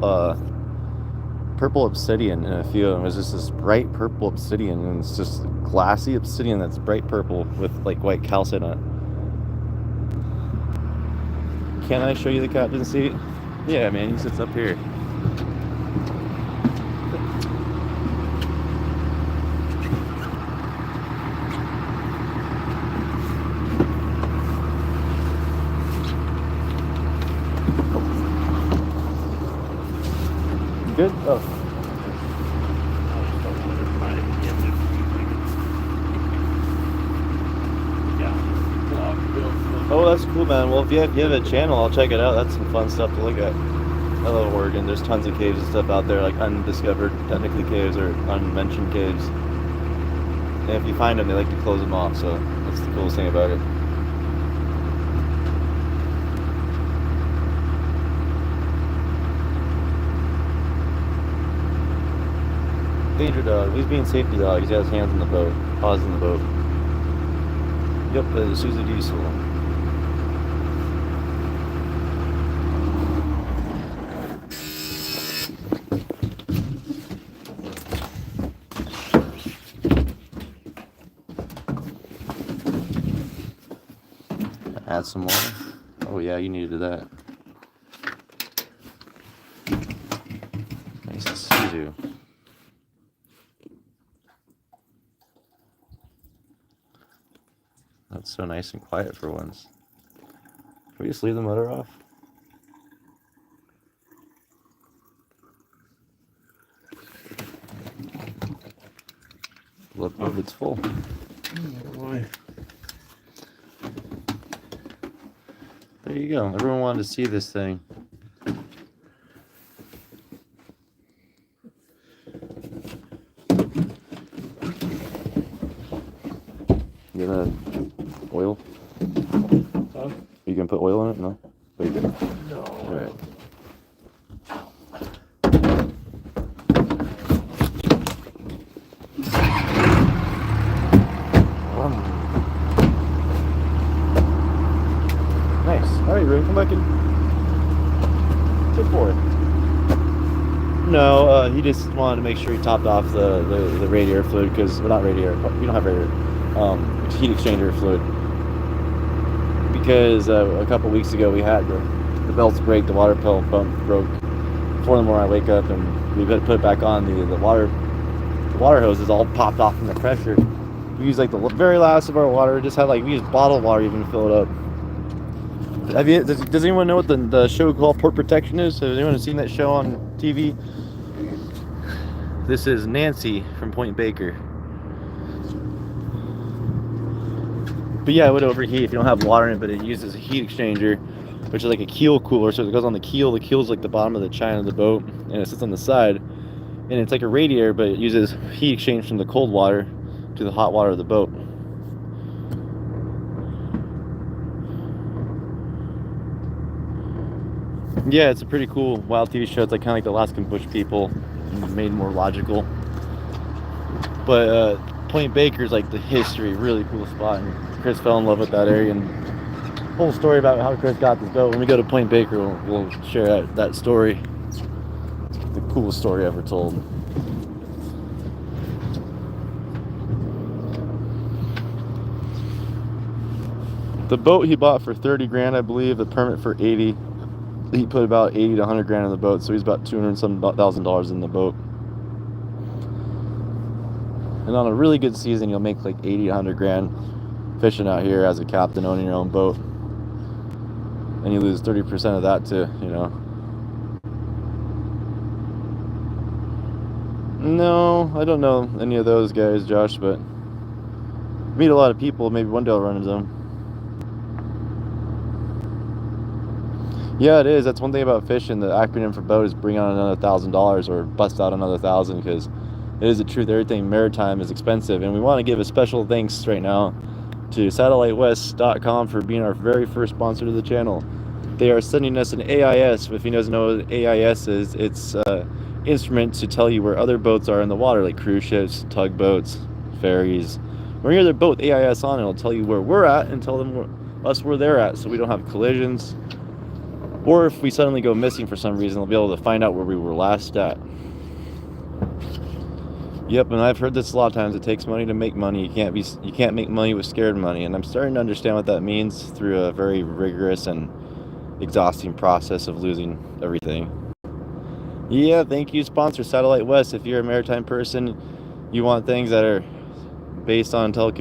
obsidian in a few of them. It's just this bright purple obsidian, and it's just glassy obsidian that's bright purple with like white calcite on it. Can I show you the captain's seat? Yeah, man, he sits up here. Good? Oh. Oh, that's cool, man. Well, if you have a channel, I'll check it out. That's some fun stuff to look at. I love Oregon. There's tons of caves and stuff out there, like undiscovered, technically caves or unmentioned caves. And if you find them, they like to close them off, so that's the coolest thing about it. Danger dog. He's being safety dog. He's got his hands in the boat, paws in the boat. Yep, the Isuzu Diesel. Add some water. Oh yeah, you needed that. Nice Isuzu. That's so nice and quiet for once. Can we just leave the motor off? Look, it's full. Oh boy. There you go. Everyone wanted to see this thing. You gonna oil? Huh? You gonna put oil in it? No? Wait, No. alright. Nice. Alright, Ray, come back in. Good for it. No, he just wanted to make sure he topped off the radiator fluid because, well, not radiator, we don't have radiator, heat exchanger fluid. Because a couple weeks ago we had the belts break, the water pump broke. 4 in the morning I wake up and we put it back on. The water hose is all popped off from the pressure. We used like the very last of our water. Just had we used bottled water even to fill it up. Does anyone know what the show called Port Protection is? Has anyone seen that show on TV? This is Nancy from Point Baker. But yeah, it would overheat if you don't have water in it, but it uses a heat exchanger, which is like a keel cooler. So it goes on the keel. The keel's like the bottom of the chine of the boat, and it sits on the side. And it's like a radiator, but it uses heat exchange from the cold water to the hot water of the boat. Yeah, it's a pretty cool wild TV show. It's like kind of like the Alaskan Bush People, made more logical. But Point Baker's like the history, really cool spot, and Chris fell in love with that area. And whole story about how Chris got this boat. When we go to Point Baker, we'll share that story. It's the coolest story ever told. The boat he bought for 30 grand, I believe. The permit for 80. He put about 80 to 100 grand in the boat, so he's about $200,000 in the boat. And on a really good season, you'll make like 80 to 100 grand fishing out here as a captain owning your own boat. And you lose 30% of that to, No, I don't know any of those guys, Josh, but meet a lot of people. Maybe one day I'll run into them. Yeah, it is. That's one thing about fishing. The acronym for boat is bring on another $1,000 or bust out another 1,000, because it is the truth. Everything maritime is expensive, and we want to give a special thanks right now to SatelliteWest.com for being our very first sponsor to the channel. They are sending us an AIS. If you guys know what AIS is, it's an instrument to tell you where other boats are in the water, like cruise ships, tugboats, ferries. When you're their boat, AIS on, it'll tell you where we're at and tell them us where they're at, so we don't have collisions. Or if we suddenly go missing for some reason, they'll be able to find out where we were last at. Yep, and I've heard this a lot of times. It takes money to make money. You can't make money with scared money, and I'm starting to understand what that means through a very rigorous and exhausting process of losing everything. Yeah, thank you, sponsor Satellite West. If you're a maritime person, you want things that are based on boat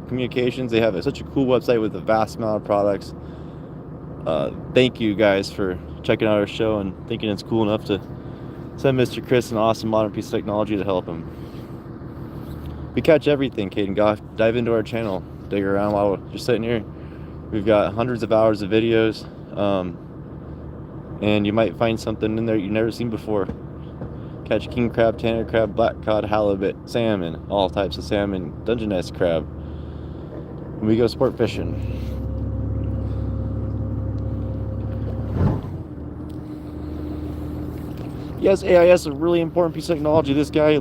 communications. They have such a cool website with a vast amount of products. Thank you guys for checking out our show and thinking it's cool enough to send Mr. Chris an awesome modern piece of technology to help him. We catch everything, Caden. Go dive into our channel, dig around while we're just sitting here. We've got hundreds of hours of videos, and you might find something in there you've never seen before. Catch king crab, tanner crab, black cod, halibut, salmon, all types of salmon, dungeon nest crab. And we go sport fishing. Yes, AIS is a really important piece of technology. This guy,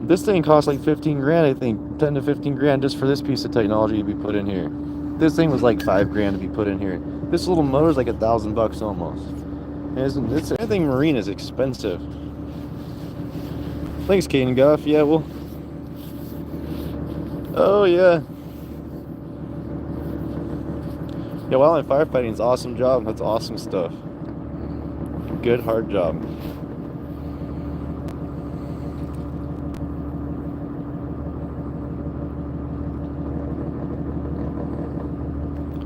this thing costs like 15 grand, I think, 10 to 15 grand just for this piece of technology to be put in here. This thing was like 5 grand to be put in here. This little motor is like $1,000 almost. And anything marine is expensive. Thanks, Caden Goff. Yeah, well. Oh yeah. Yeah, wildland firefighting is an awesome job. That's awesome stuff. Good, hard job.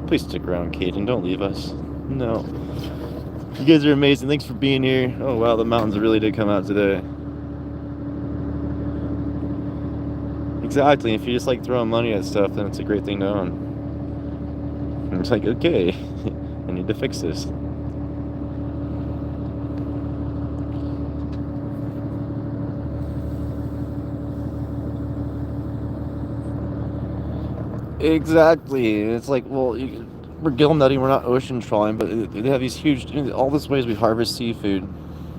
Please stick around, Caden. Don't leave us. No. You guys are amazing. Thanks for being here. Oh, wow. The mountains really did come out today. Exactly. If you just like throwing money at stuff, then it's a great thing to own. And it's like, okay, I need to fix this. Exactly. It's like, well, we're gillnetting, we're not ocean trawling, but they have these huge, all these ways we harvest seafood.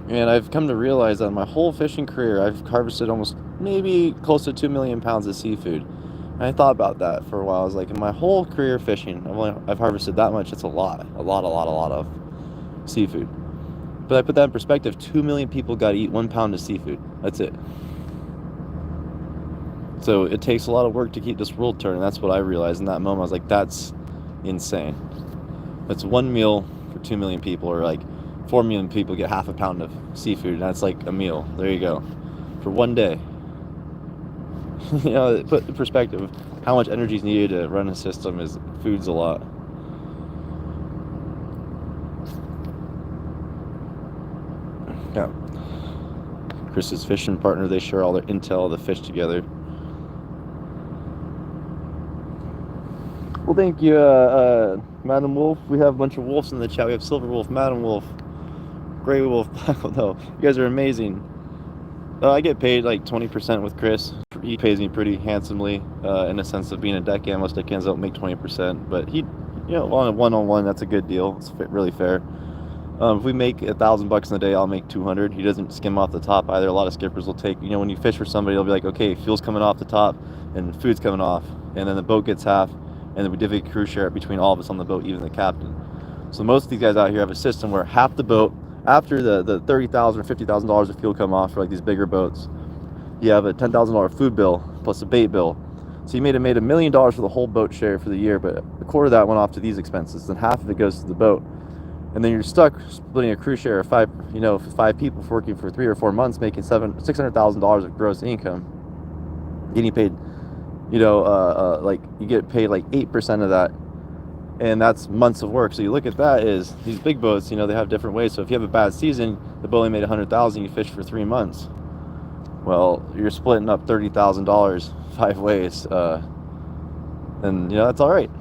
And I've come to realize that my whole fishing career, I've harvested almost maybe close to 2 million pounds of seafood. And I thought about that for a while. I was like, in my whole career fishing, I've harvested that much. It's a lot of seafood. But I put that in perspective. 2 million people got to eat 1 pound of seafood. That's it. So it takes a lot of work to keep this world turning. That's what I realized in that moment. I was like, that's insane. That's one meal for 2 million people, or like 4 million people get half a pound of seafood, and that's like a meal. There you go. For one day. Put in perspective of how much energy is needed to run a system. Food's a lot. Yeah. Chris's fishing partner, they share all their intel, the fish together. Well, thank you, Madam Wolf. We have a bunch of wolves in the chat. We have Silver Wolf, Madam Wolf, Gray Wolf, Black Wolf. No, you guys are amazing. I get paid like 20% with Chris. He pays me pretty handsomely in the sense of being a deckhand. Most deckhands don't make 20%, but he, on a one-on-one, that's a good deal. It's really fair. If we make $1,000 in a day, I'll make 200. He doesn't skim off the top either. A lot of skippers will take, when you fish for somebody, they'll be like, okay, fuel's coming off the top and food's coming off, and then the boat gets half, and then we divvy crew share between all of us on the boat, even the captain. So most of these guys out here have a system where half the boat, after the $30,000 or $50,000 of fuel come off for like these bigger boats, you have a $10,000 food bill plus a bait bill. So you made $1 million for the whole boat share for the year, but a quarter of that went off to these expenses, then half of it goes to the boat. And then you're stuck splitting a crew share of 5 people working for 3 or 4 months, making $600,000 of gross income, getting paid, like you get paid like 8% of that, and that's months of work. So you look at that is these big boats, they have different ways. So if you have a bad season, the boat only made $100,000, you fish for 3 months. Well, you're splitting up $30,000 5 ways, and that's all right,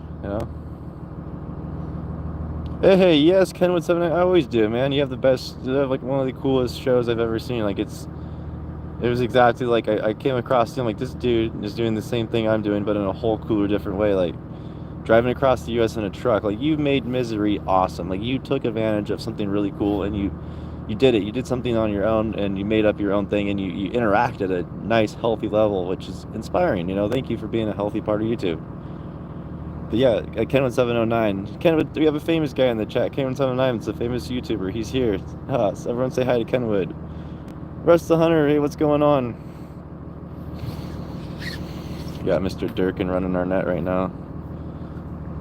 Hey, yes, Kenwood 7. I always do, man. You have the best, you have like one of the coolest shows I've ever seen. Like it was exactly like I came across him like this dude is doing the same thing I'm doing, but in a whole cooler, different way. Like driving across the U.S. in a truck. Like you made misery awesome. Like you took advantage of something really cool and you did it. You did something on your own and you made up your own thing and you interact at a nice, healthy level, which is inspiring. You know, thank you for being a healthy part of YouTube. But yeah, Kenwood709. Kenwood, we have a famous guy in the chat. Kenwood709 is a famous YouTuber. He's here. So everyone say hi to Kenwood. Russ the Hunter, hey, what's going on? We got Mr. Durkin running our net right now.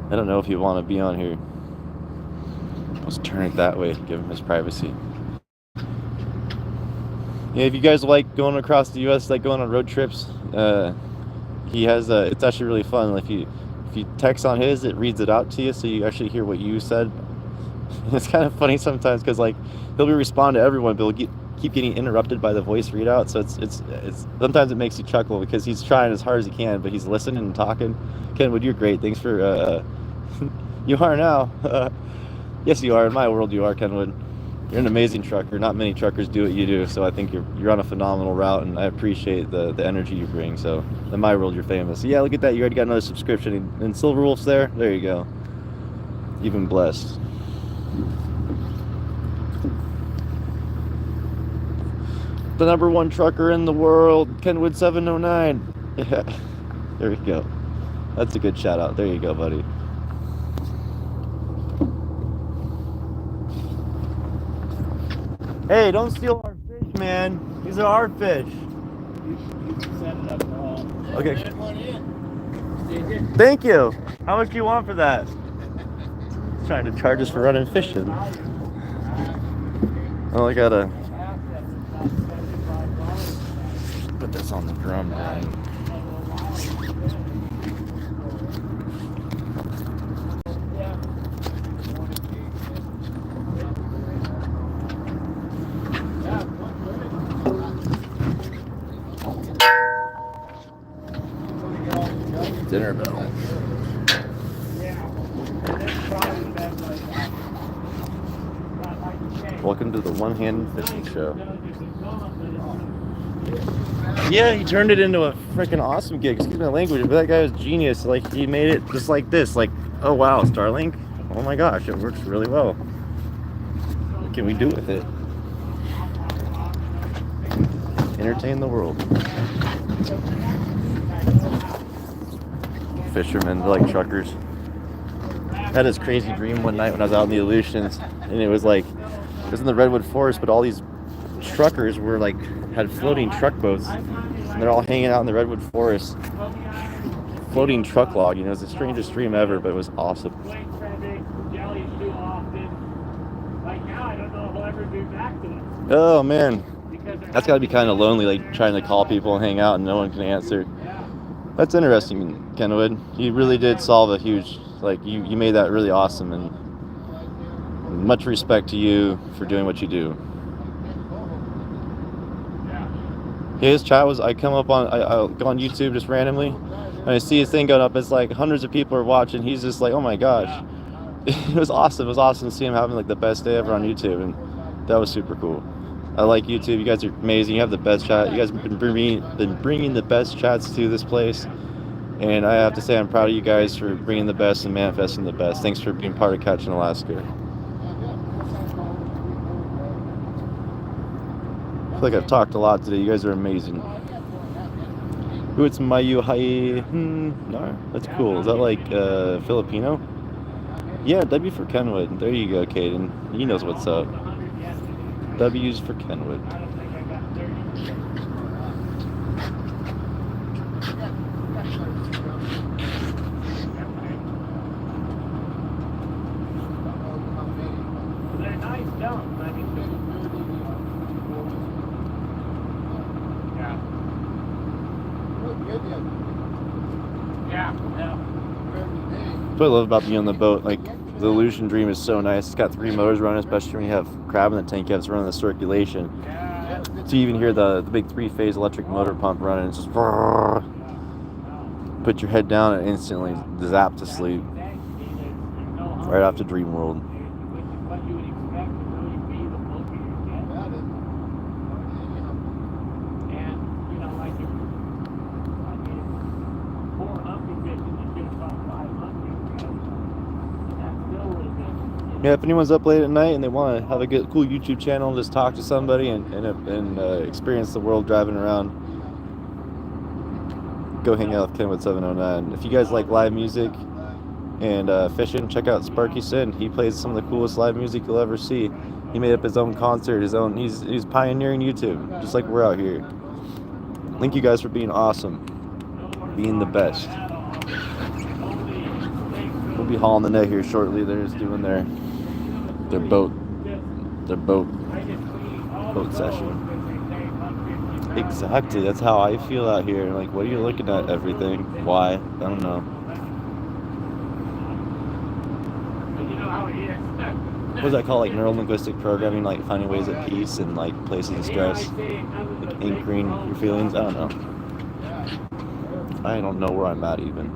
I don't know if you want to be on here. Let's turn it that way, give him his privacy. Yeah, if you guys like going across the U.S., like going on road trips, he has it's actually really fun. If you text on his, it reads it out to you, so you actually hear what you said. It's kind of funny sometimes because like he'll be responding to everyone, but he'll keep getting interrupted by the voice readout. So it's sometimes it makes you chuckle because he's trying as hard as he can, but he's listening and talking. Kenwood, you're great. Thanks for you are now. Yes, you are. In my world, you are, Kenwood. You're an amazing trucker. Not many truckers do what you do, so I think you're on a phenomenal route, and I appreciate the energy you bring. So in my world, you're famous. So yeah, look at that. You already got another subscription. And Silver Wolf's there. There you go. You've been blessed. The #1 trucker in the world, Kenwood709. Yeah, there we go. That's a good shout out. There you go, buddy. Hey, don't steal our fish, man. These are our fish. You can set it up all. Okay. Let one in. Thank you. How much do you want for that? Trying to charge us for running fishing. Oh, I gotta put this on the drum, man. Dinner bell. Welcome to the one-handed fishing show. Yeah, he turned it into a freaking awesome gig. Excuse my language, but that guy was genius. Like, he made it just like this. Like, oh wow, Starlink. Oh my gosh, it works really well. What can we do with it? Entertain the world. Fishermen, they're like truckers. I had this crazy dream one night when I was out in the Aleutians, and it was like, it was in the redwood forest, but all these truckers were like, had floating truck boats, and they're all hanging out in the redwood forest. Floating truck log, you know, it's the strangest dream ever, but it was awesome. Oh man, that's gotta be kind of lonely, like trying to call people and hang out and no one can answer. That's interesting, Kenwood. You really did solve a huge, like, you made that really awesome, and much respect to you for doing what you do. His chat was, I come up on, I'll go on YouTube just randomly, and I see his thing going up, it's like hundreds of people are watching, he's just like, oh my gosh. It was awesome to see him having like the best day ever on YouTube, and that was super cool. I like YouTube. You guys are amazing. You have the best chat. You guys have been bringing the best chats to this place. And I have to say I'm proud of you guys for bringing the best and manifesting the best. Thanks for being part of Catching Alaska. I feel like I've talked a lot today. You guys are amazing. Ooh, it's Mayu Hai. No, that's cool. Is that like Filipino? Yeah, W for Kenwood. There you go, Caden. He knows what's up. W's for Kenwood. They're nice dumps. I mean, yeah. What I love about being on the boat, like, the Illusion Dream is so nice. It's got 3 motors running, especially when you have crab in the tank, you have to run the circulation. So you even hear the big 3-phase electric motor pump running. It's just put your head down and instantly zap to sleep. Right off to Dream World. Yeah, if anyone's up late at night and they want to have a good, cool YouTube channel, just talk to somebody and experience the world driving around, go hang out with Kenwood 709. If you guys like live music and fishing, check out Sparky Sin. He plays some of the coolest live music you'll ever see. He made up his own concert, he's pioneering YouTube, just like we're out here. Thank you guys for being awesome, being the best. We'll be hauling the net here shortly. They're just doing their boat session. Exactly, that's how I feel out here. Like, what are you looking at? Everything. Why? I don't know. What does that call, like neuro-linguistic programming, like finding ways of peace and like places of stress, like anchoring your feelings? I don't know. I don't know where I'm at even.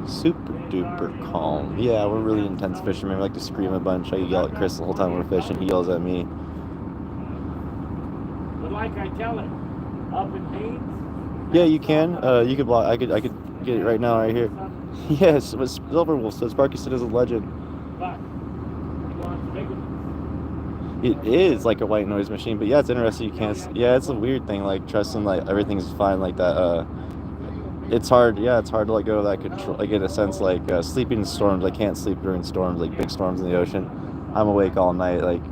Super duper calm. Yeah, we're really intense fishermen. We like to scream a bunch. I yell at Chris the whole time we're fishing. He yells at me. But like I tell him, up in Maine. Yeah, you can. You could block. I could get it right now, right here. Yes, it was Silver Wolf. So Sparky Sin is a legend. But he wants bigger. It is like a white noise machine, but yeah, it's interesting. You can't. Yeah, it's a weird thing. Like trusting like everything's fine like that. It's hard. Yeah, it's hard to let go of that control. Like in a sense, like sleeping in storms. I can't sleep during storms, like big storms in the ocean. I'm awake all night. Like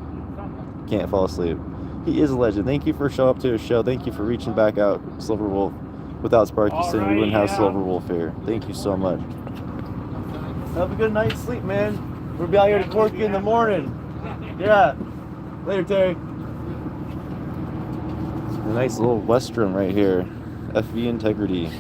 can't fall asleep. He is a legend. Thank you for showing up to his show. Thank you for reaching back out, Silver Wolf. Without Sparky Sin, we wouldn't have Silver Wolf here. Thank you so much. Have a good night's sleep, man. We'll be out here to torque you in the morning. Yeah. Later, Terry. A nice little Western right here. FV Integrity.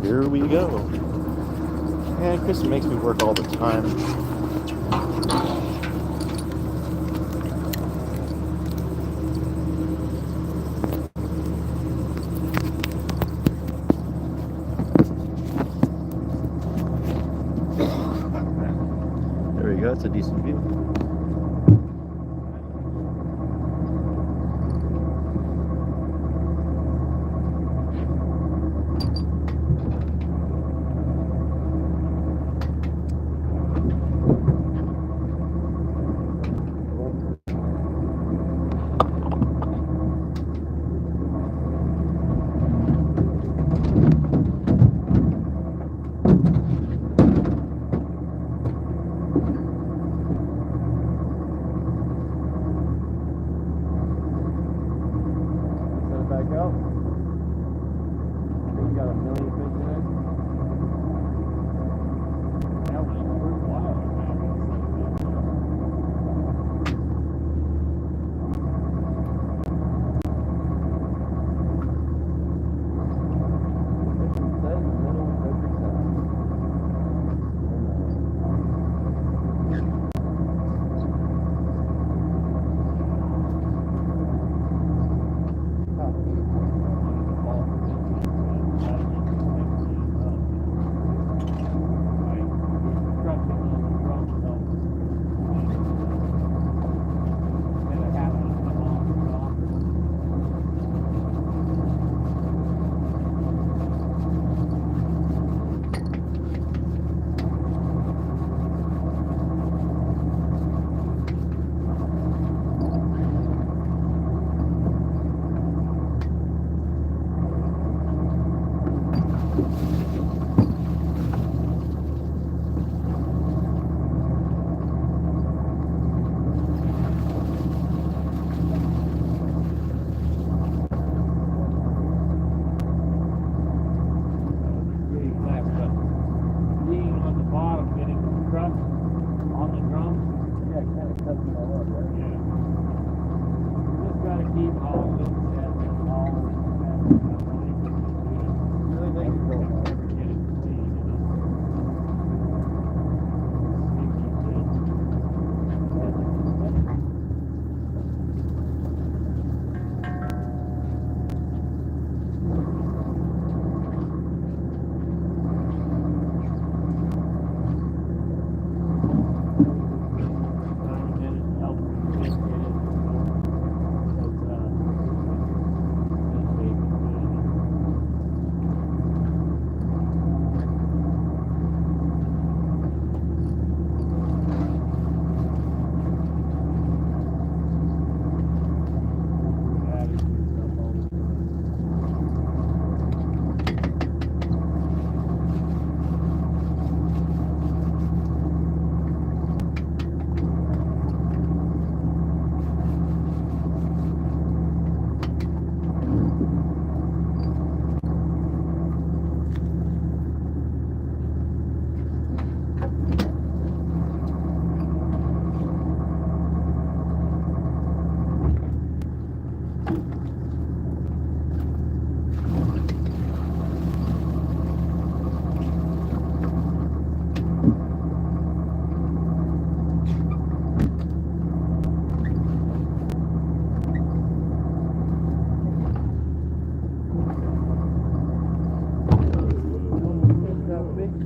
Here we go. Man, Chris makes me work all the time. There we go, it's a decent view.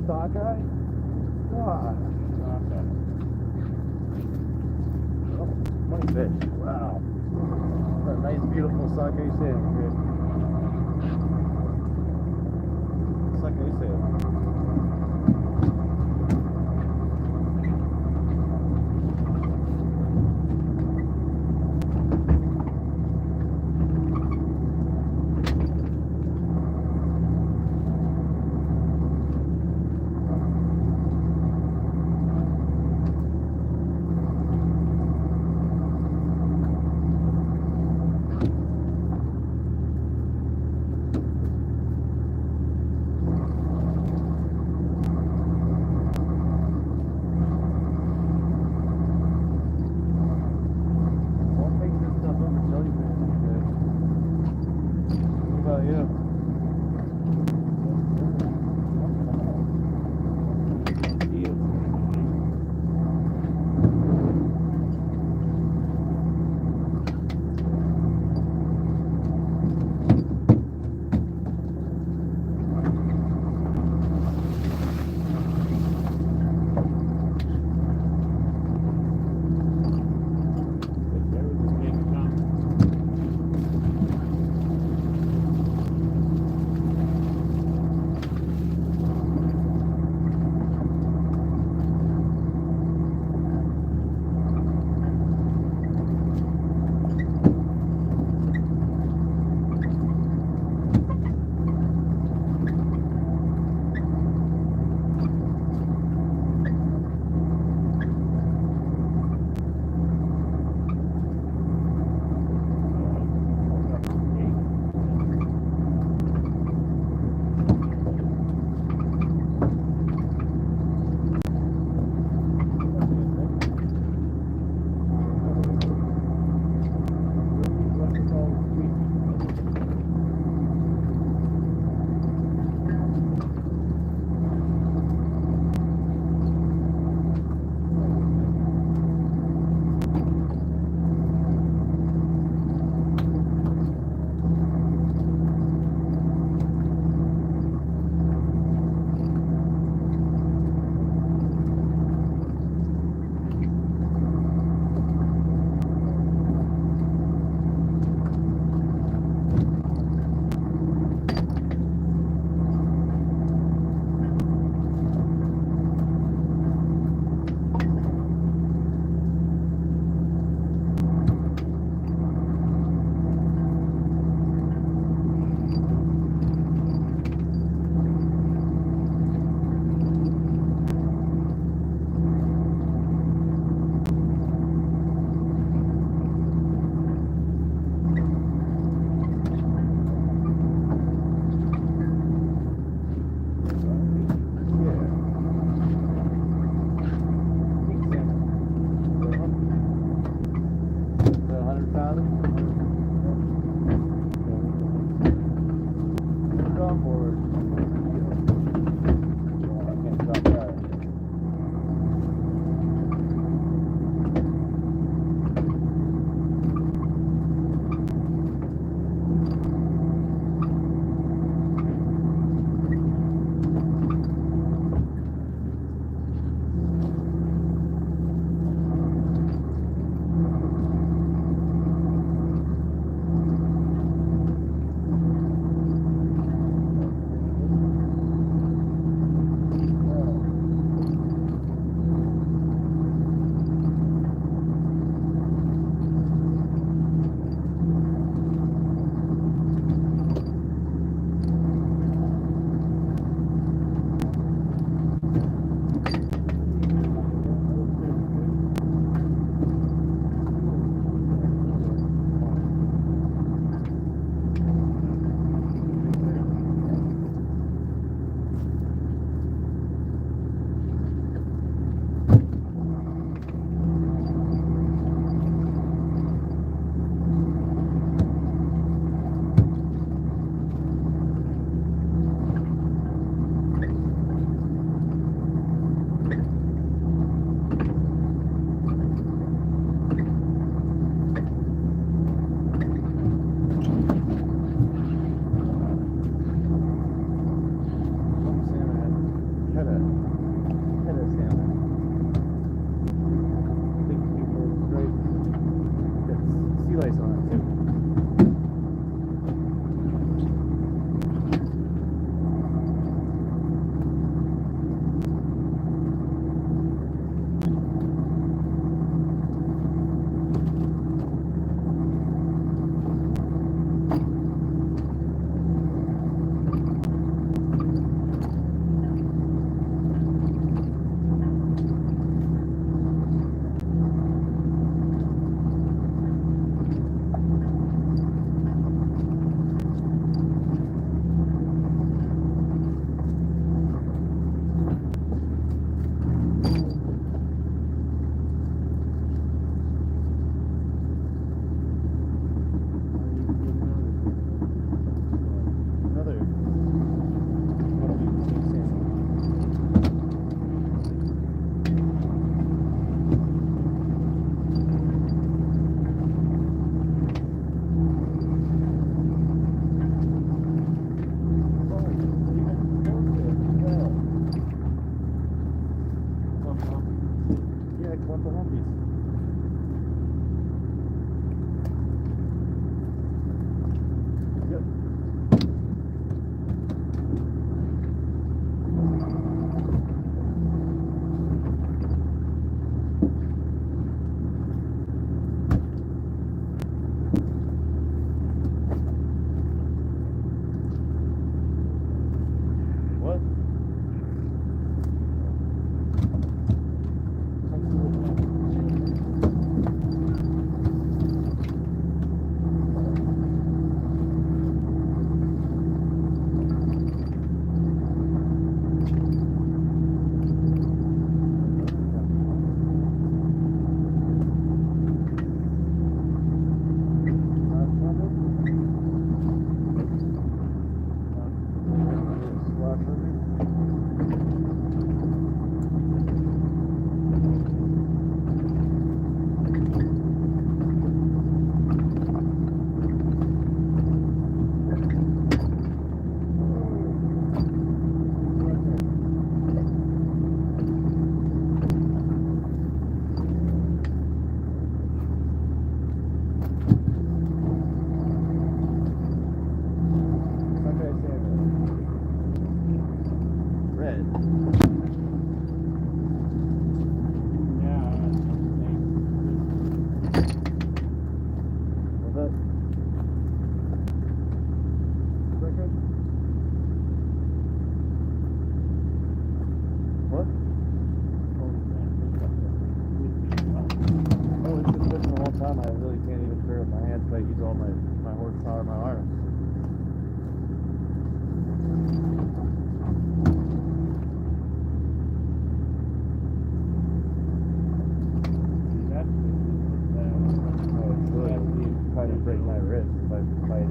sockeye? God. Okay. Oh, money fish. Wow. What a nice, beautiful sockeye salmon, dude. Sockeye salmon. I'll take this stuff over jellyfish. What about you?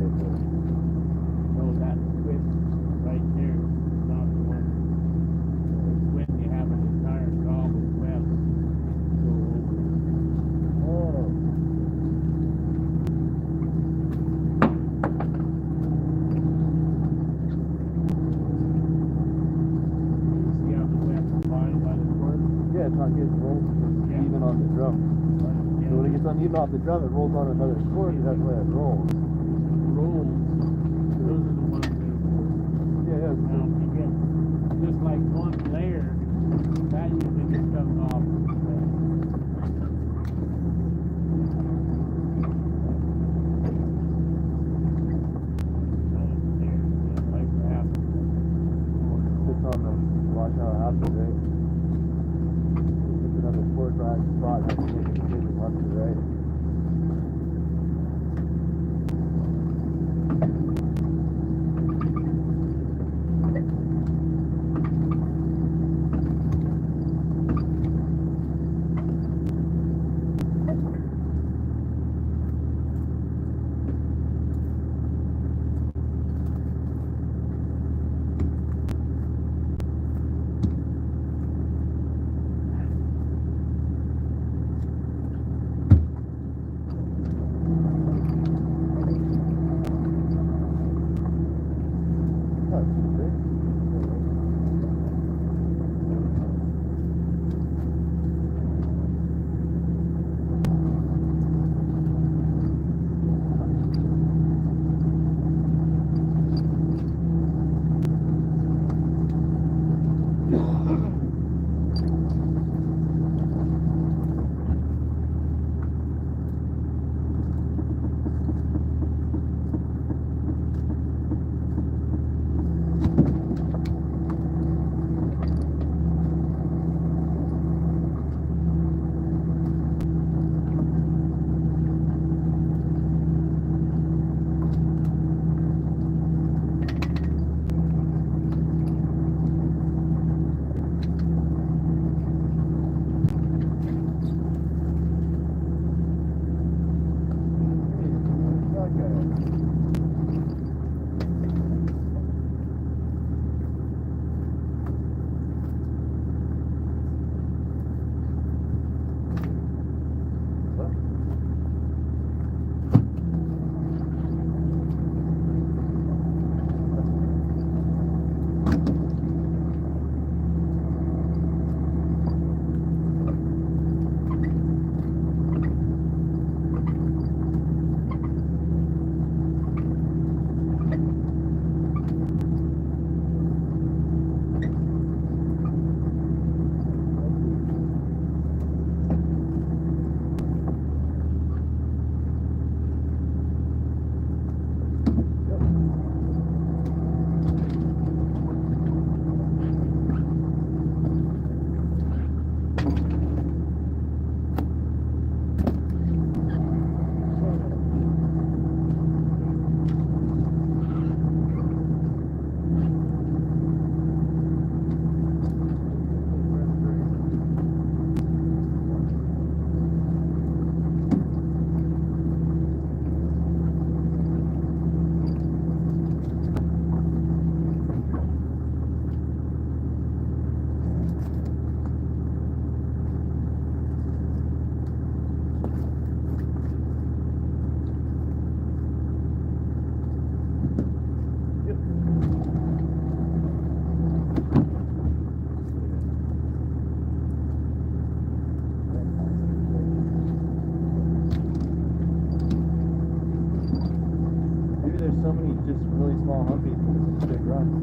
No, that switch right there, not the one. When you have an entire goblet web go over. Oh. You see how the web's combined by the cord? Yeah, it's not getting rolled Yeah. even on the drum. So when it gets uneven off the drum, it rolls on another cord, and that's why it rolls. Rolls, those are the ones that Yeah, now if you get just like one layer, that usually just comes off. Like that. Sits on the, watch how it happens, right? It's another cord right spot, has to make a decision left to right. So many just really small humpies and just big runs.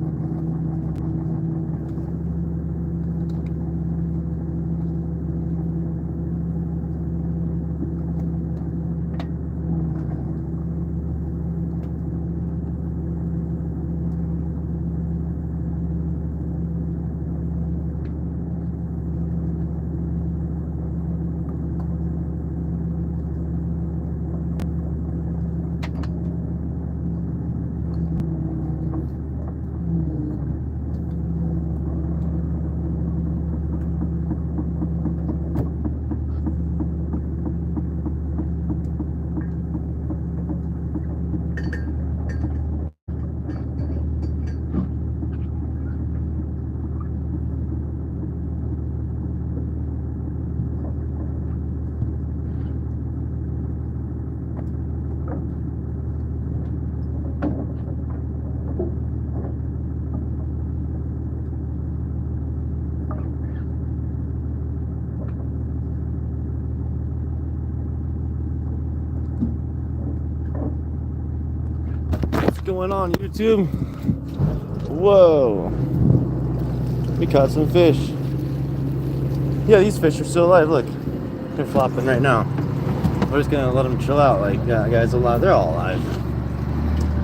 anyone on YouTube? Whoa. We caught some fish. Yeah, these fish are still alive. Look, they're flopping right now. We're just gonna let them chill out. Like, yeah, guys, alive. They're all alive.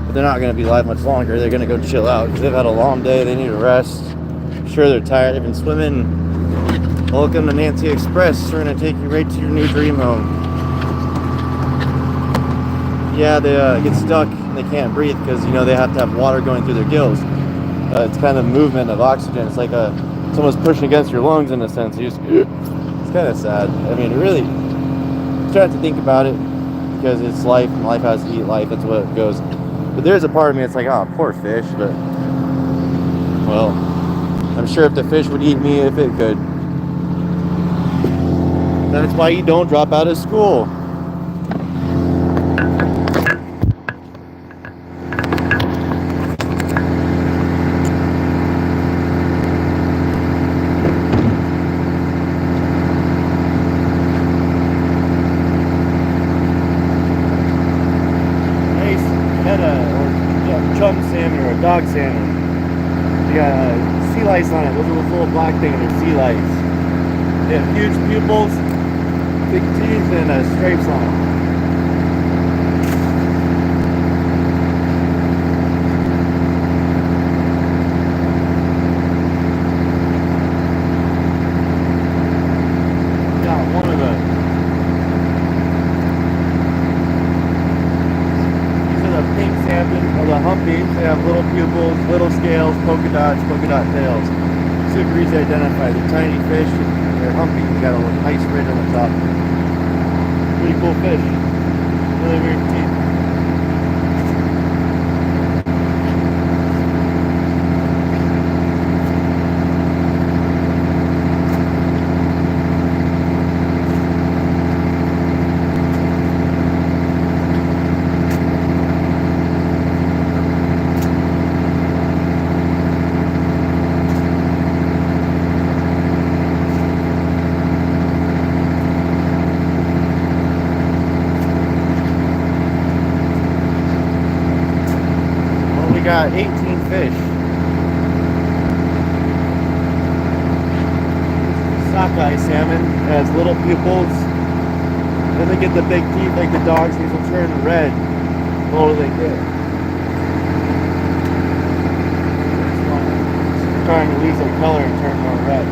But they're not gonna be alive much longer. They're gonna go chill out because they've had a long day. They need a rest. I'm sure they're tired. They've been swimming. Welcome to Nancy Express. We're gonna take you right to your new dream home. Yeah, they get stuck and they can't breathe because, you know, they have to have water going through their gills. It's kind of movement of oxygen. It's like someone's pushing against your lungs in a sense. It's kind of sad. I mean, really, try not to think about it because it's life and life has to eat life. That's what it goes. But there's a part of me that's like, oh, poor fish. But, well, I'm sure if the fish would eat me if it could. That's why you don't drop out of school. Chum salmon or a dog salmon. You got sea lice on it. Those are those little black things. They're sea lice. They have huge pupils, big teeth, and stripes on them. Got one of the. Pink salmon or the humpies. They have little pupils, little scales, polka dot tails. Super easy to identify. They're tiny fish. They're humpy. They got a little nice ridge on the top. Pretty cool fish. Really weird teeth. We got 18 fish. Sockeye salmon has little pupils. Then they get the big teeth like the dogs. These will turn red the older they get. It's trying to lose their color and turn more red.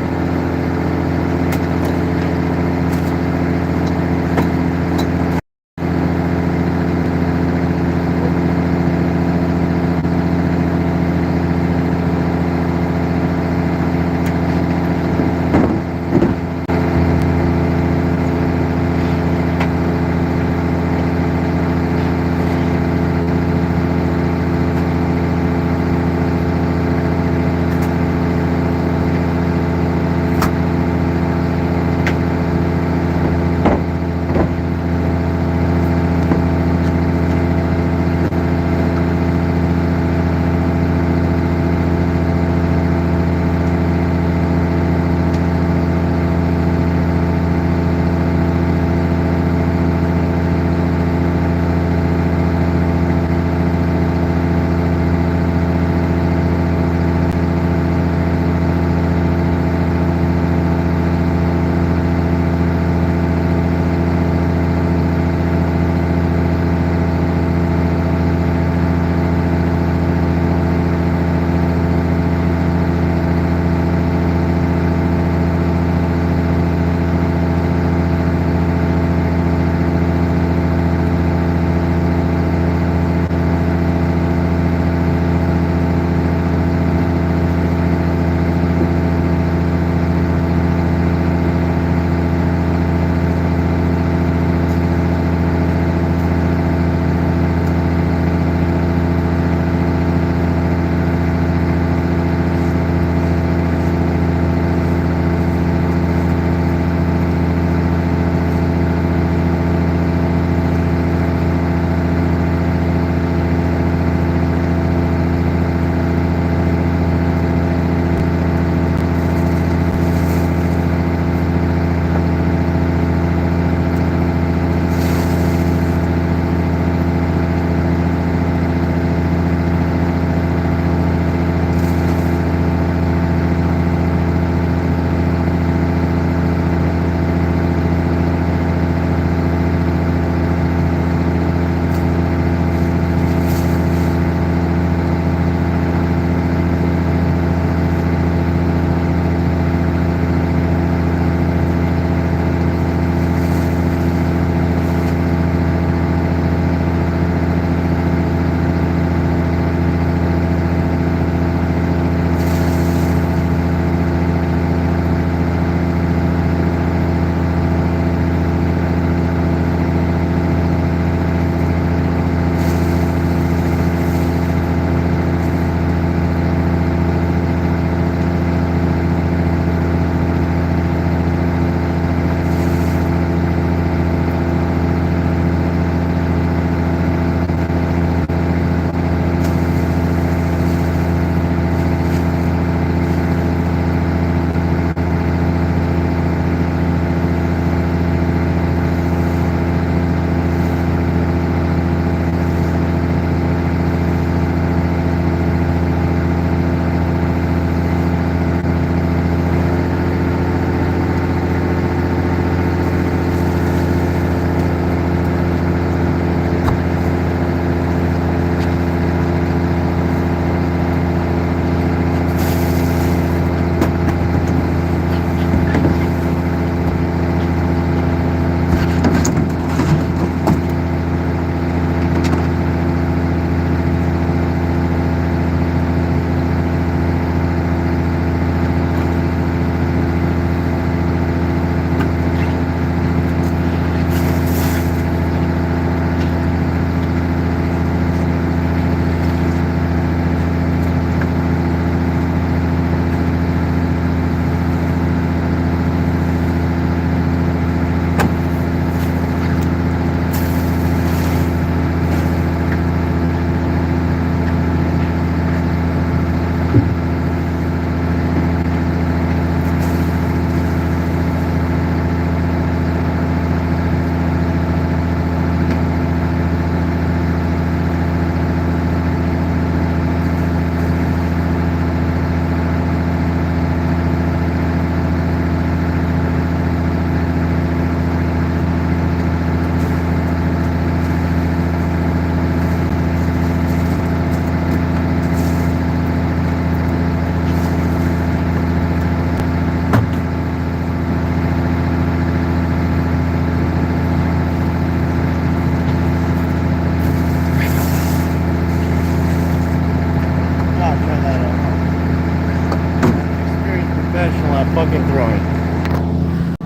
not fucking throwing.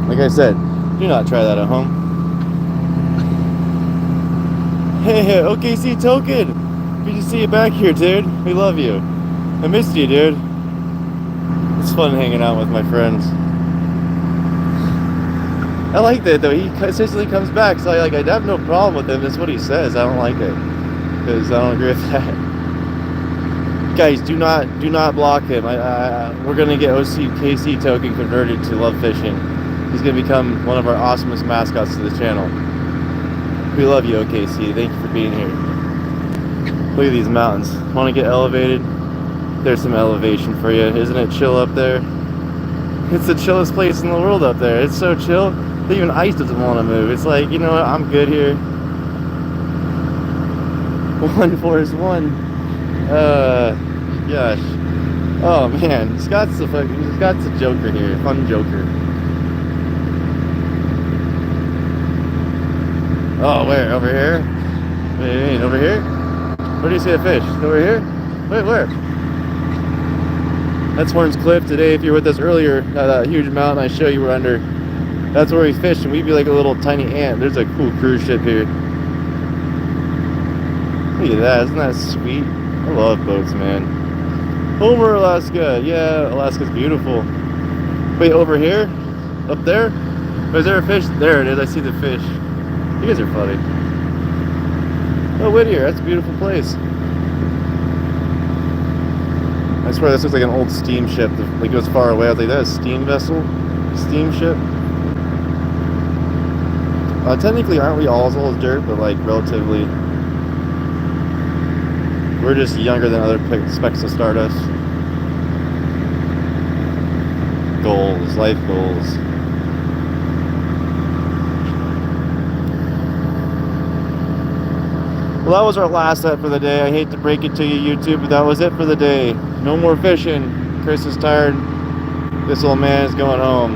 Like I said, do not try that at home. Hey, OKC Token! Good to see you back here, dude. We love you. I missed you, dude. It's fun hanging out with my friends. I like that though. He consistently comes back, so I have no problem with him. That's what he says. I don't like it because I don't agree with that. Guys, do not block him. We're gonna get OCKC Token converted to love fishing. He's gonna become one of our awesomest mascots to the channel. We love you, OKC. Thank you for being here. Look at these mountains. Want to get elevated? There's some elevation for you. Isn't it chill up there? It's the chillest place in the world up there. It's so chill that even ice doesn't want to move. It's like, you know what? I'm good here. 141. Gosh. Oh man, Scott's a joker here. Fun joker. Oh, where? Over here? What do you mean? Over here? Where do you see a fish? Over here? Wait, where? That's Horns Cliff. Today, if you were with us earlier, that huge mountain I show you were under, that's where we fished, and we'd be like a little tiny ant. There's a cool cruise ship here. Look at that. Isn't that sweet? I love boats, man. Homer, Alaska. Yeah, Alaska's beautiful. Wait, over here? Up there? Is there a fish? There it is. I see the fish. You guys are funny. Oh, Whittier, that's a beautiful place. I swear this looks like an old steamship that goes far away. I was like, that's a steam vessel? Steamship? Technically, aren't we all as old as dirt, but like relatively. We're just younger than other specks of stardust. Goals, life goals. Well, that was our last set for the day. I hate to break it to you, YouTube, but that was it for the day. No more fishing. Chris is tired. This old man is going home.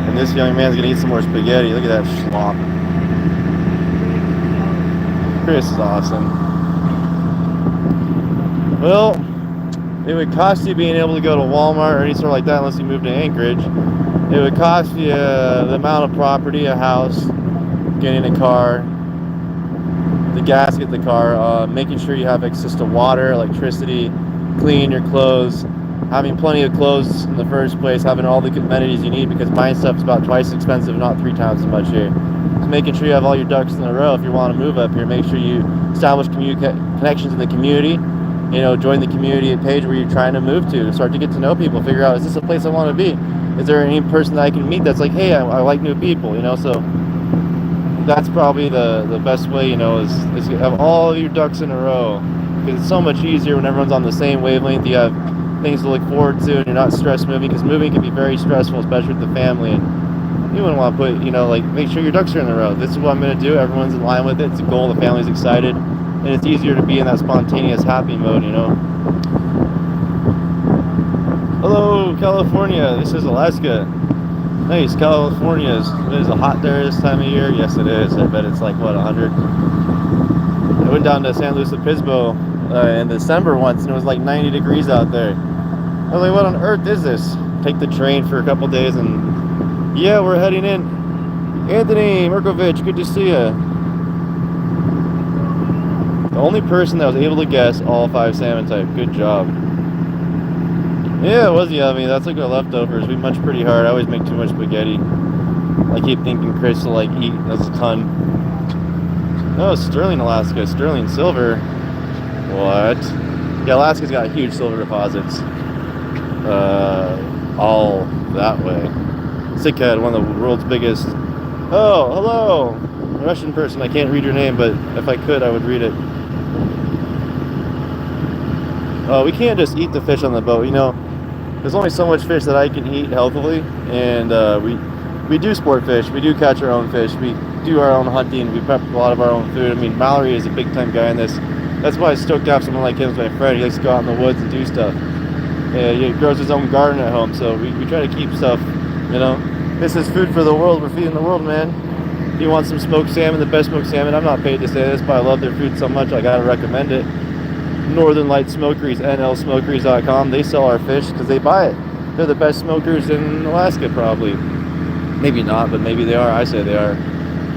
And this young man's gonna eat some more spaghetti. Look at that slop. Chris is awesome. Well, it would cost you being able to go to Walmart or any store like that unless you moved to Anchorage. It would cost you the amount of property, a house, getting a car, the gas, get the car, making sure you have access to water, electricity, clean your clothes, having plenty of clothes in the first place, having all the amenities you need, because buying stuff is about twice as expensive, not 3 times as much here. So making sure you have all your ducks in a row if you want to move up here. Make sure you establish connections in the community. You know, join the community page where you're trying to move to start to get to know people, figure out, is this a place I want to be? Is there any person that I can meet that's like, hey, I like new people, you know? So that's probably the best way, you know, is have all of your ducks in a row, because it's so much easier when everyone's on the same wavelength. You have things to look forward to and you're not stressed moving, because moving can be very stressful, especially with the family, and you wouldn't want to put, you know, like, make sure your ducks are in a row. This is what I'm going to do. Everyone's in line with it. It's a goal. The family's excited, and it's easier to be in that spontaneous happy mode, you know. Hello, California. This is Alaska. Nice. California is hot there this time of year. Yes, it is. I bet it's like, what, 100? I went down to San Luis Obispo in December once, and it was like 90 degrees out there. I was like, what on earth is this? Take the train for a couple days, and yeah, we're heading in. Anthony Merkovich, good to see you. The only person that was able to guess all 5 salmon type. Good job. Yeah, it was yummy. That's like our leftovers. We munch pretty hard. I always make too much spaghetti. I keep thinking Chris will like eat. That's a ton. Oh, Sterling, Alaska. Sterling silver. What? Yeah, Alaska's got huge silver deposits. All that way. Sickhead, one of the world's biggest. Oh, hello! A Russian person. I can't read your name, but if I could, I would read it. Oh, we can't just eat the fish on the boat, you know. There's only so much fish that I can eat healthily, and we do sport fish. We do catch our own fish. We do our own hunting. We prep a lot of our own food. I mean, Mallory is a big time guy in this. That's why I stoked to have someone like him as my friend. He likes to go out in the woods and do stuff. He grows his own garden at home, so we try to keep stuff, you know. This is food for the world. We're feeding the world, man. If you want some smoked salmon, the best smoked salmon, I'm not paid to say this, but I love their food so much I gotta recommend it. Northern Light Smokeries, nlsmokeries.com. They sell our fish because they buy it. they're the best smokers in Alaska, probably. Maybe not, but maybe they are. I say they are.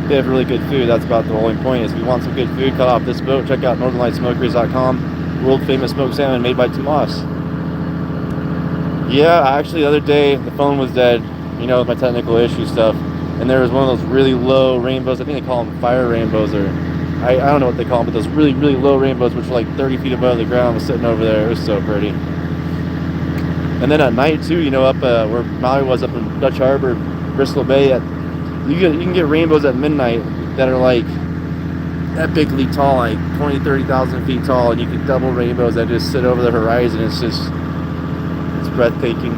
They have really good food. That's about the only point. Is if you want some good food, cut off this boat. Check out northernlightsmokers.com. World famous smoked salmon made by Tomas. Yeah, actually, the other day the phone was dead. You know, with my technical issue stuff, and there was one of those really low rainbows. I think they call them fire rainbows, or I don't know what they call them, but those really, really low rainbows, which were like 30 feet above the ground, was sitting over there. It was so pretty. And then at night too, you know, up where Maui was, up in Dutch Harbor, Bristol Bay, you can get rainbows at midnight that are like epically tall, like 20, 30,000 feet tall, and you can double rainbows that just sit over the horizon. It's breathtaking.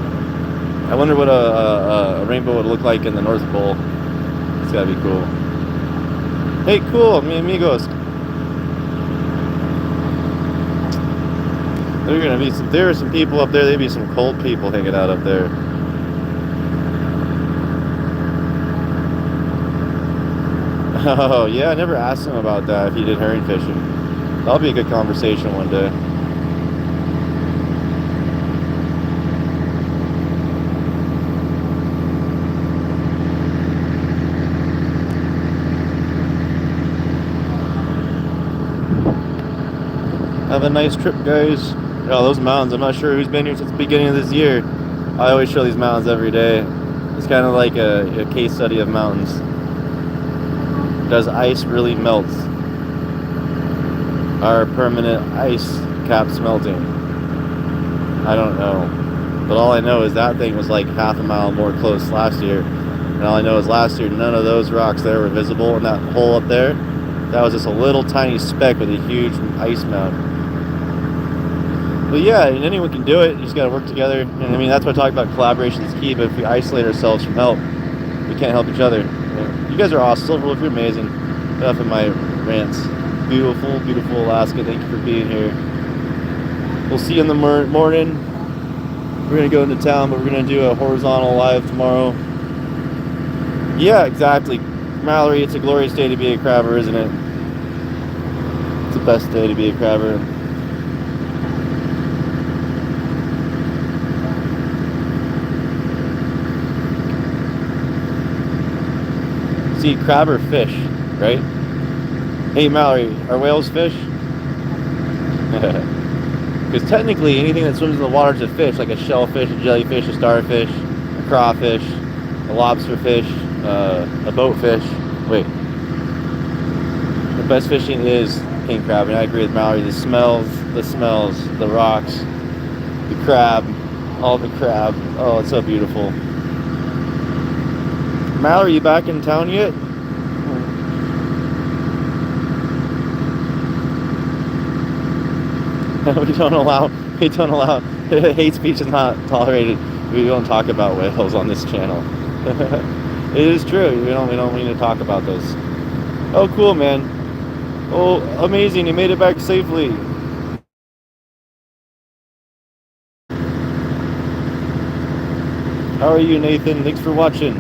I wonder what a rainbow would look like in the North Pole. It's gotta be cool. Hey, cool, mi amigos. There are some people up there. There'd be some cold people hanging out up there. Oh yeah, I never asked him about that. If he did herring fishing, that'll be a good conversation one day. Have a nice trip, guys. Oh, those mountains. I'm not sure who's been here since the beginning of this year. I always show these mountains every day. It's kind of like a case study of mountains. Does ice really melt? Are permanent ice caps melting? I don't know. But all I know is that thing was like half a mile more close last year. And all I know is last year, none of those rocks there were visible. And that hole up there, that was just a little tiny speck with a huge ice mountain. But yeah, and anyone can do it. You just got to work together. And I mean, that's what I talk about. Collaboration is key. But if we isolate ourselves from help, we can't help each other. You guys are awesome. Silverwolf, you're amazing. Enough of my rants. Beautiful, beautiful Alaska. Thank you for being here. We'll see you in the morning. We're going to go into town, but we're going to do a horizontal live tomorrow. Yeah, exactly. Mallory, it's a glorious day to be a crabber, isn't it? It's the best day to be a crabber. See, crabber fish, right? Hey Mallory, are whales fish? Because technically anything that swims in the water is a fish, like a shellfish, a jellyfish, a starfish, a crawfish, a lobster fish, a boatfish. Wait. The best fishing is king crab, and I agree with Mallory. The smells, the rocks, the crab, all the crab. Oh, it's so beautiful. Mallory, you back in town yet? we don't allow hate speech is not tolerated. We don't talk about whales on this channel. It is true. We don't mean to talk about this. Oh cool, man. Oh, amazing, you made it back safely. How are you, Nathan? Thanks for watching.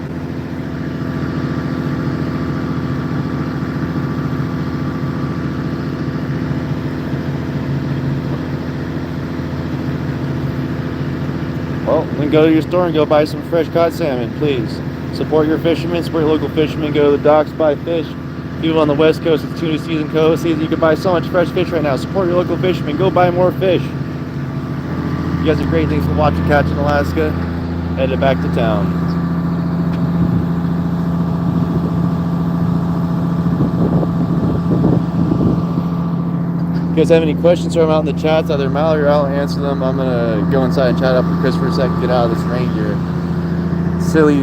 Well, then go to your store and go buy some fresh caught salmon, please. Support your fishermen, support your local fishermen, go to the docks, buy fish. People on the west coast, it's tuna season, coho season, you can buy so much fresh fish right now. Support your local fishermen, go buy more fish. You guys are great, thanks for watching Catch in Alaska. Headed back to town. If you guys have any questions, throw them out in the chats, either Mallory or I'll answer them. I'm gonna go inside and chat up with Chris for a second, get out of this rain gear.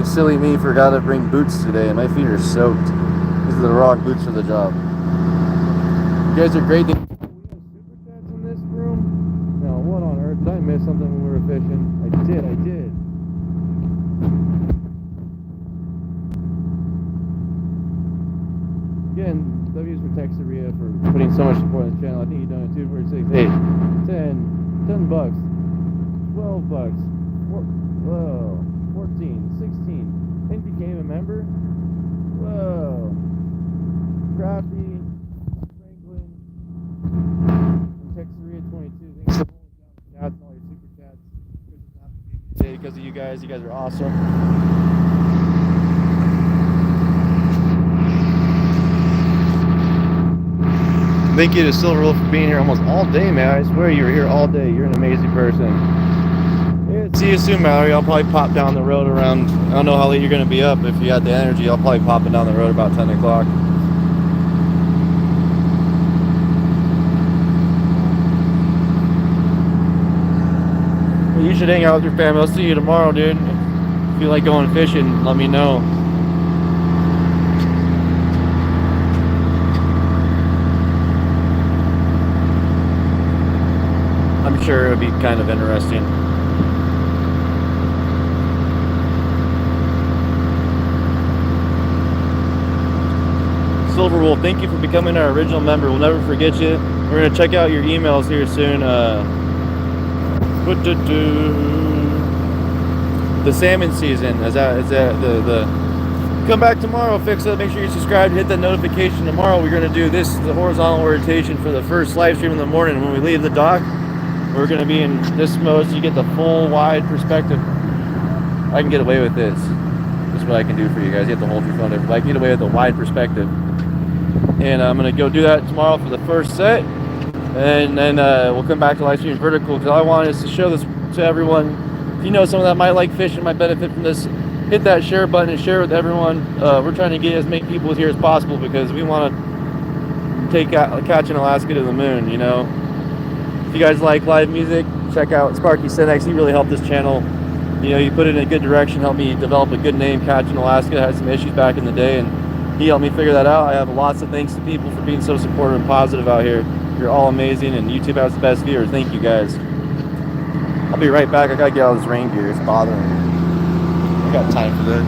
Silly me, forgot to bring boots today, and my feet are soaked. These are the wrong boots for the job. You guys are great. We have super chats in this room. Now, what on earth? Did I miss something when we were fishing? I did. Again, W's for Texaria for putting so much support on the channel. I think you've done it 2, 4, 6, 8, 10 bucks, 12 bucks, 14, 16, and became a member. Whoa. Crafty, Franklin, and Texaria 22. Thanks for holding down the chats and all your super chats. because of you guys. You guys are awesome. Thank you to Silver Wolf for being here almost all day, man. I swear you were here all day. You're an amazing person. Yeah, see you soon, Mallory. I'll probably pop down the road around, I don't know how late you're going to be up. If you got the energy, I'll probably pop it down the road about 10 o'clock. You should hang out with your family. I'll see you tomorrow, dude. If you like going fishing, let me know. I'm sure it'll be kind of interesting. Silver Wolf, thank you for becoming our original member. We'll never forget you. We're going to check out your emails here soon. The salmon season is that the come back tomorrow, fix it, make sure you subscribe, hit that notification. Tomorrow we're going to do the horizontal orientation for the first live stream in the morning. When we leave the dock, we're going to be in this mode so you get the full wide perspective. I can get away with this. This is what I can do for you guys. You have to hold your phone there, but I can get away with a wide perspective. And I'm going to go do that tomorrow for the first set. And then we'll come back to live stream vertical, because all I want is to show this to everyone. If you know someone that might like fishing, might benefit from this, hit that share button and share with everyone. We're trying to get as many people here as possible, because we want to take catching Alaska to the moon, you know. If you guys like live music, check out Sparky Senex. He really helped this channel. You know, you put it in a good direction, helped me develop a good name. Catching Alaska had some issues back in the day, and he helped me figure that out. I have lots of thanks to people for being so supportive and positive out here. You're all amazing, and YouTube has the best viewers. Thank you, guys. I'll be right back. I gotta get out of this rain gear. It's bothering me. I got time for this.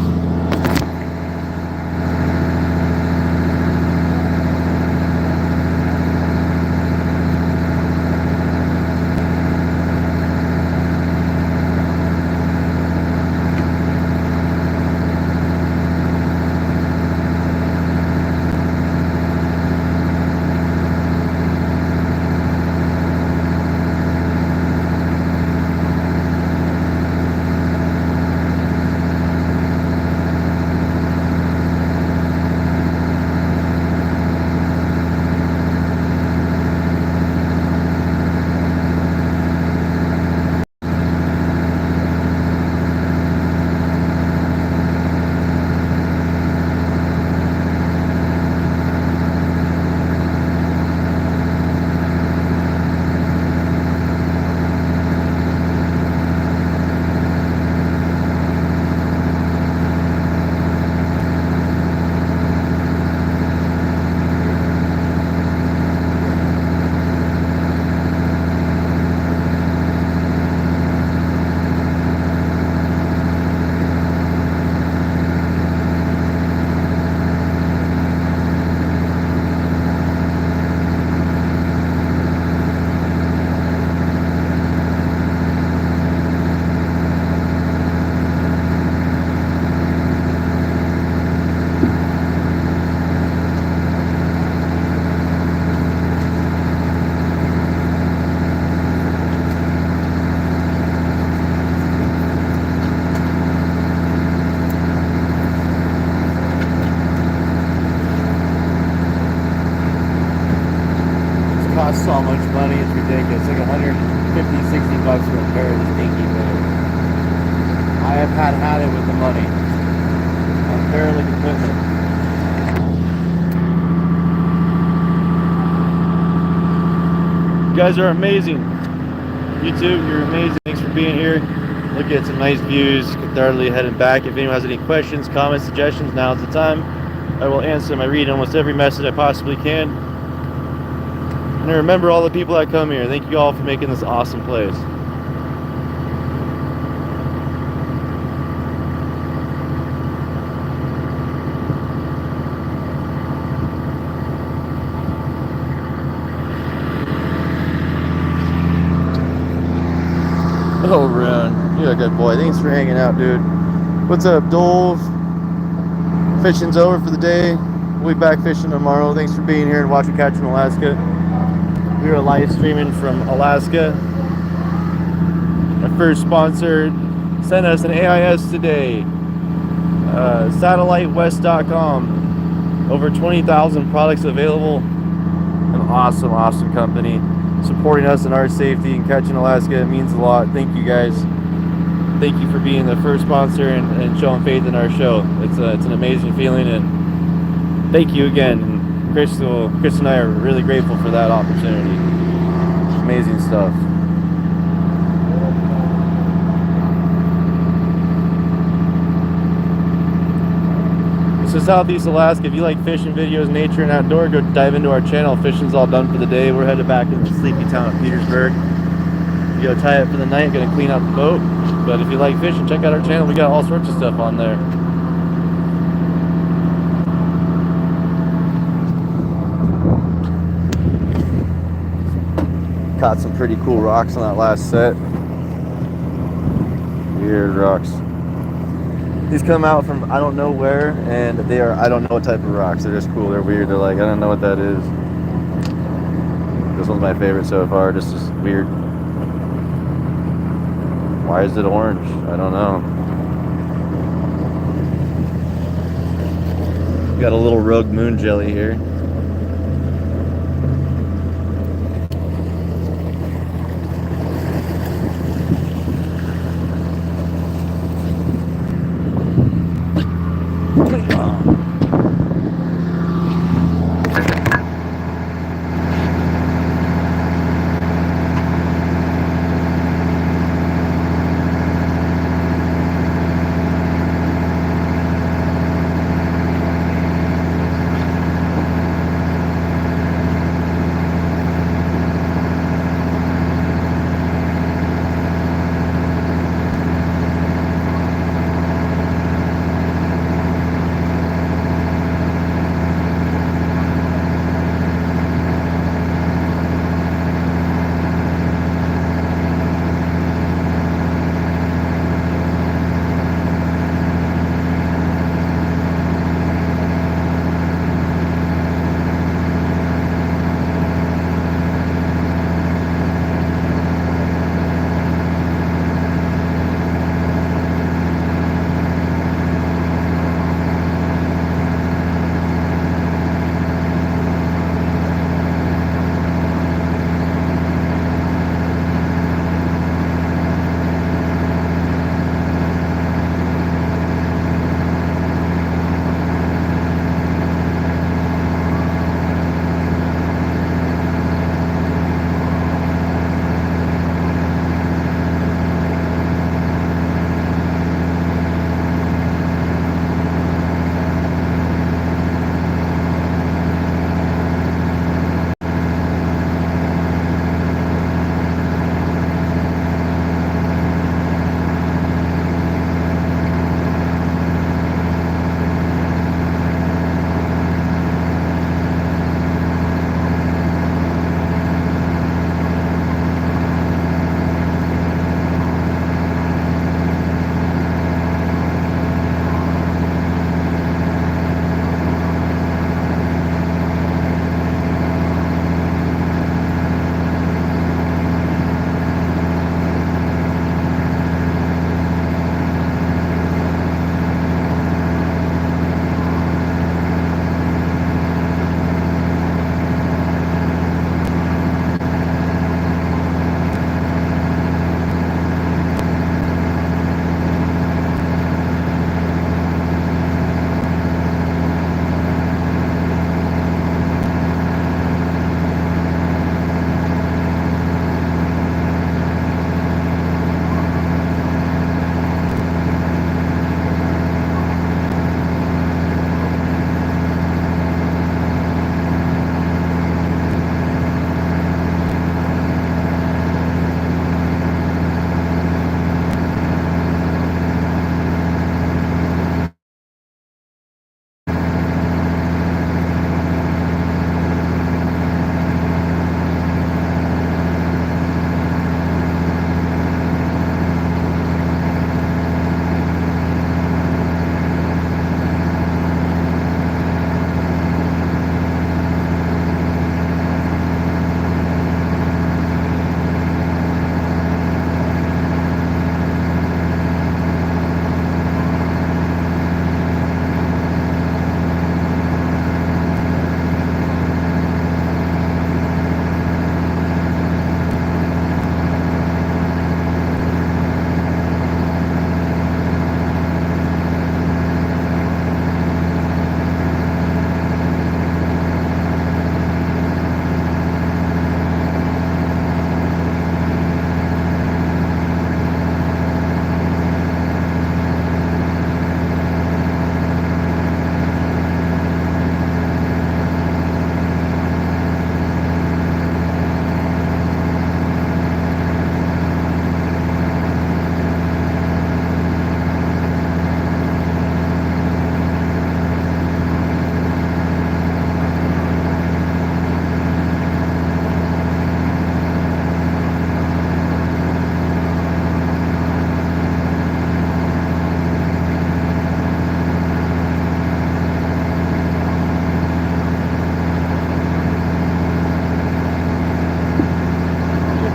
So much money, it's ridiculous. It's like 150, 60 bucks for a pair of this dinky boat. I have had it with the money. I'm barely equipment. You guys are amazing. YouTube, you're amazing. Thanks for being here. Look at some nice views. Thoroughly heading back. If anyone has any questions, comments, suggestions, now's the time. I will answer them. I read almost every message I possibly can. And I remember all the people that come here. Thank you all for making this awesome place. Oh, Ron, you're a good boy. Thanks for hanging out, dude. What's up, Dove? Fishing's over for the day. We'll be back fishing tomorrow. Thanks for being here and watching Catching Alaska. We are live streaming from Alaska. Our first sponsor, Send us an AIS today. SatelliteWest.com. Over 20,000 products available. An awesome, awesome company supporting us in our safety and catching Alaska. It means a lot. Thank you guys. Thank you for being the first sponsor and showing faith in our show. It's an amazing feeling, and thank you again. And Chris and I are really grateful for that opportunity. Amazing stuff. This is Southeast Alaska. If you like fishing videos, nature, and outdoor, go dive into our channel. Fishing's all done for the day. We're headed back into the sleepy town of Petersburg. You go tie it for the night, gonna clean out the boat. But if you like fishing, check out our channel. We got all sorts of stuff on there. Caught some pretty cool rocks on that last set. Weird rocks. These come out from I don't know where, and they are I don't know what type of rocks. They're just cool. They're weird. They're like I don't know what that is. This one's my favorite so far. Just is weird. Why is it orange? I don't know. Got a little rogue moon jelly here.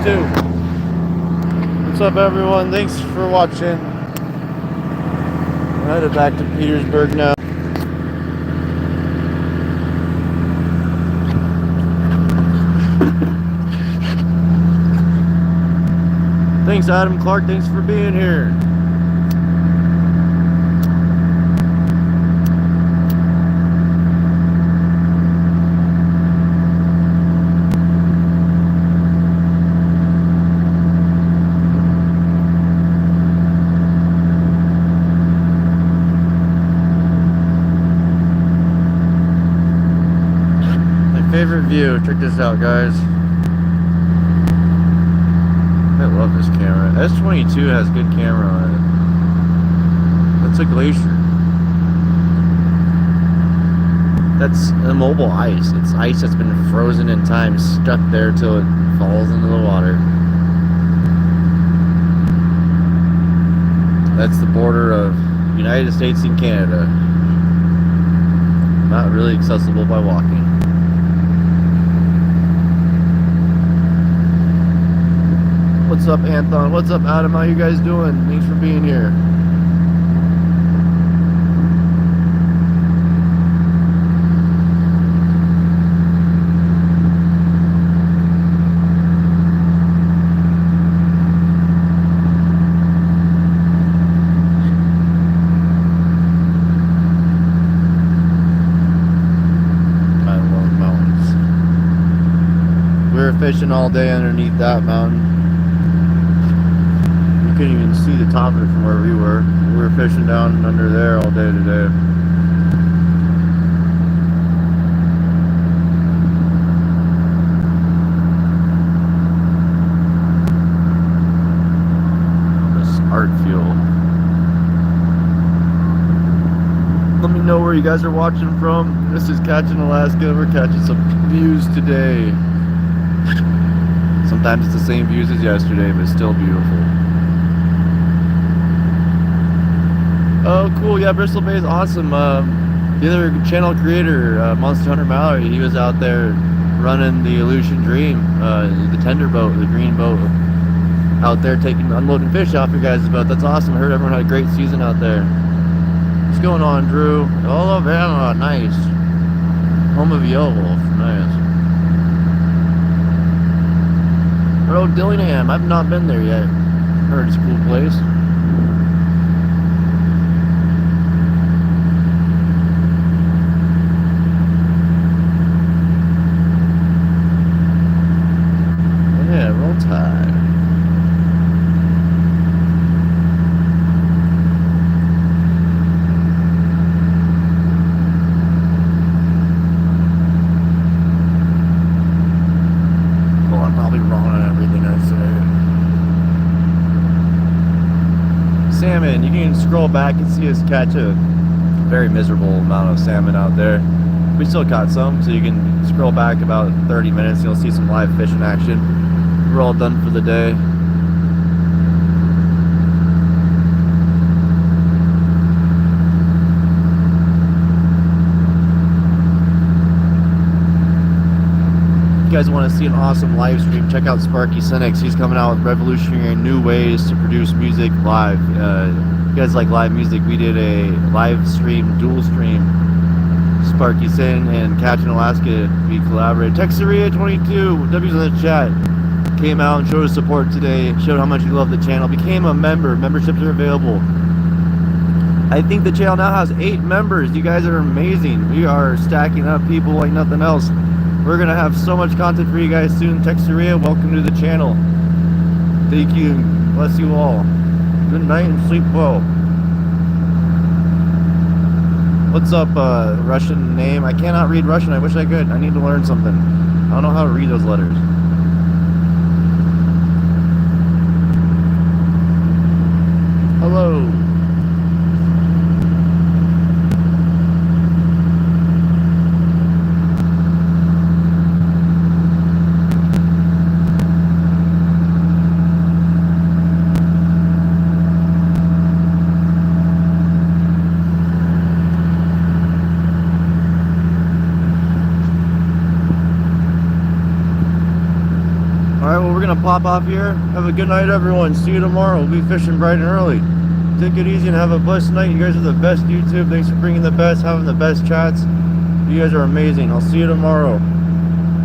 too. What's up, everyone? Thanks for watching. I'm headed back to Petersburg now. Thanks, Adam Clark. Thanks for being here. Favorite view. Check this out, guys. I love this camera. S22 has good camera on it. That's a glacier. That's immobile ice. It's ice that's been frozen in time, stuck there till it falls into the water. That's the border of United States and Canada. Not really accessible by walking. What's up, Anton? What's up, Adam? How you guys doing? Thanks for being here. I love mountains. We were fishing all day underneath that mountain. Couldn't even see the top of it from where we were. We were fishing down under there all day today. This art fuel. Let me know where you guys are watching from. This is Catching Alaska. We're catching some views today. Sometimes it's the same views as yesterday, but it's still beautiful. Oh, cool. Yeah, Bristol Bay is awesome. The other channel creator, Monster Hunter Mallory, he was out there running the Illusion Dream, the tender boat, the green boat, out there unloading fish off your guys' boat. That's awesome. I heard everyone had a great season out there. What's going on, Drew? Oh, Alabama, nice. Home of Yellow, nice. Oh, Dillingham, I've not been there yet. Heard it's a cool place. Tide. Well, I'm probably wrong on everything I say. Salmon, you can scroll back and see us catch a very miserable amount of salmon out there. We still caught some, so you can scroll back about 30 minutes, you'll see some live fish in action. We're all done for the day. If you guys want to see an awesome live stream, check out Sparky Cynics. He's coming out with revolutionary new ways to produce music live. If you guys like live music, we did a live stream, dual stream. Sparky Sin and Catching Alaska, we collaborated. Texeria22, W's in the chat. Came out and showed his support today, showed how much he loved the channel, became a member. Memberships are available. I think the channel now has 8 members. You guys are amazing. We are stacking up people like nothing else. We're gonna have so much content for you guys soon. Texeria, welcome to the channel. Thank you. Bless you all. Good night and sleep well. What's up, Russian name? I cannot read Russian. I wish I could. I need to learn something. I don't know how to read those letters. Hello. Alright, well, we're gonna pop off here. Have a good night, everyone. See you tomorrow. We'll be fishing bright and early. Take it easy and have a blessed night. You guys are the best YouTube. Thanks for bringing the best, having the best chats. You guys are amazing. I'll see you tomorrow.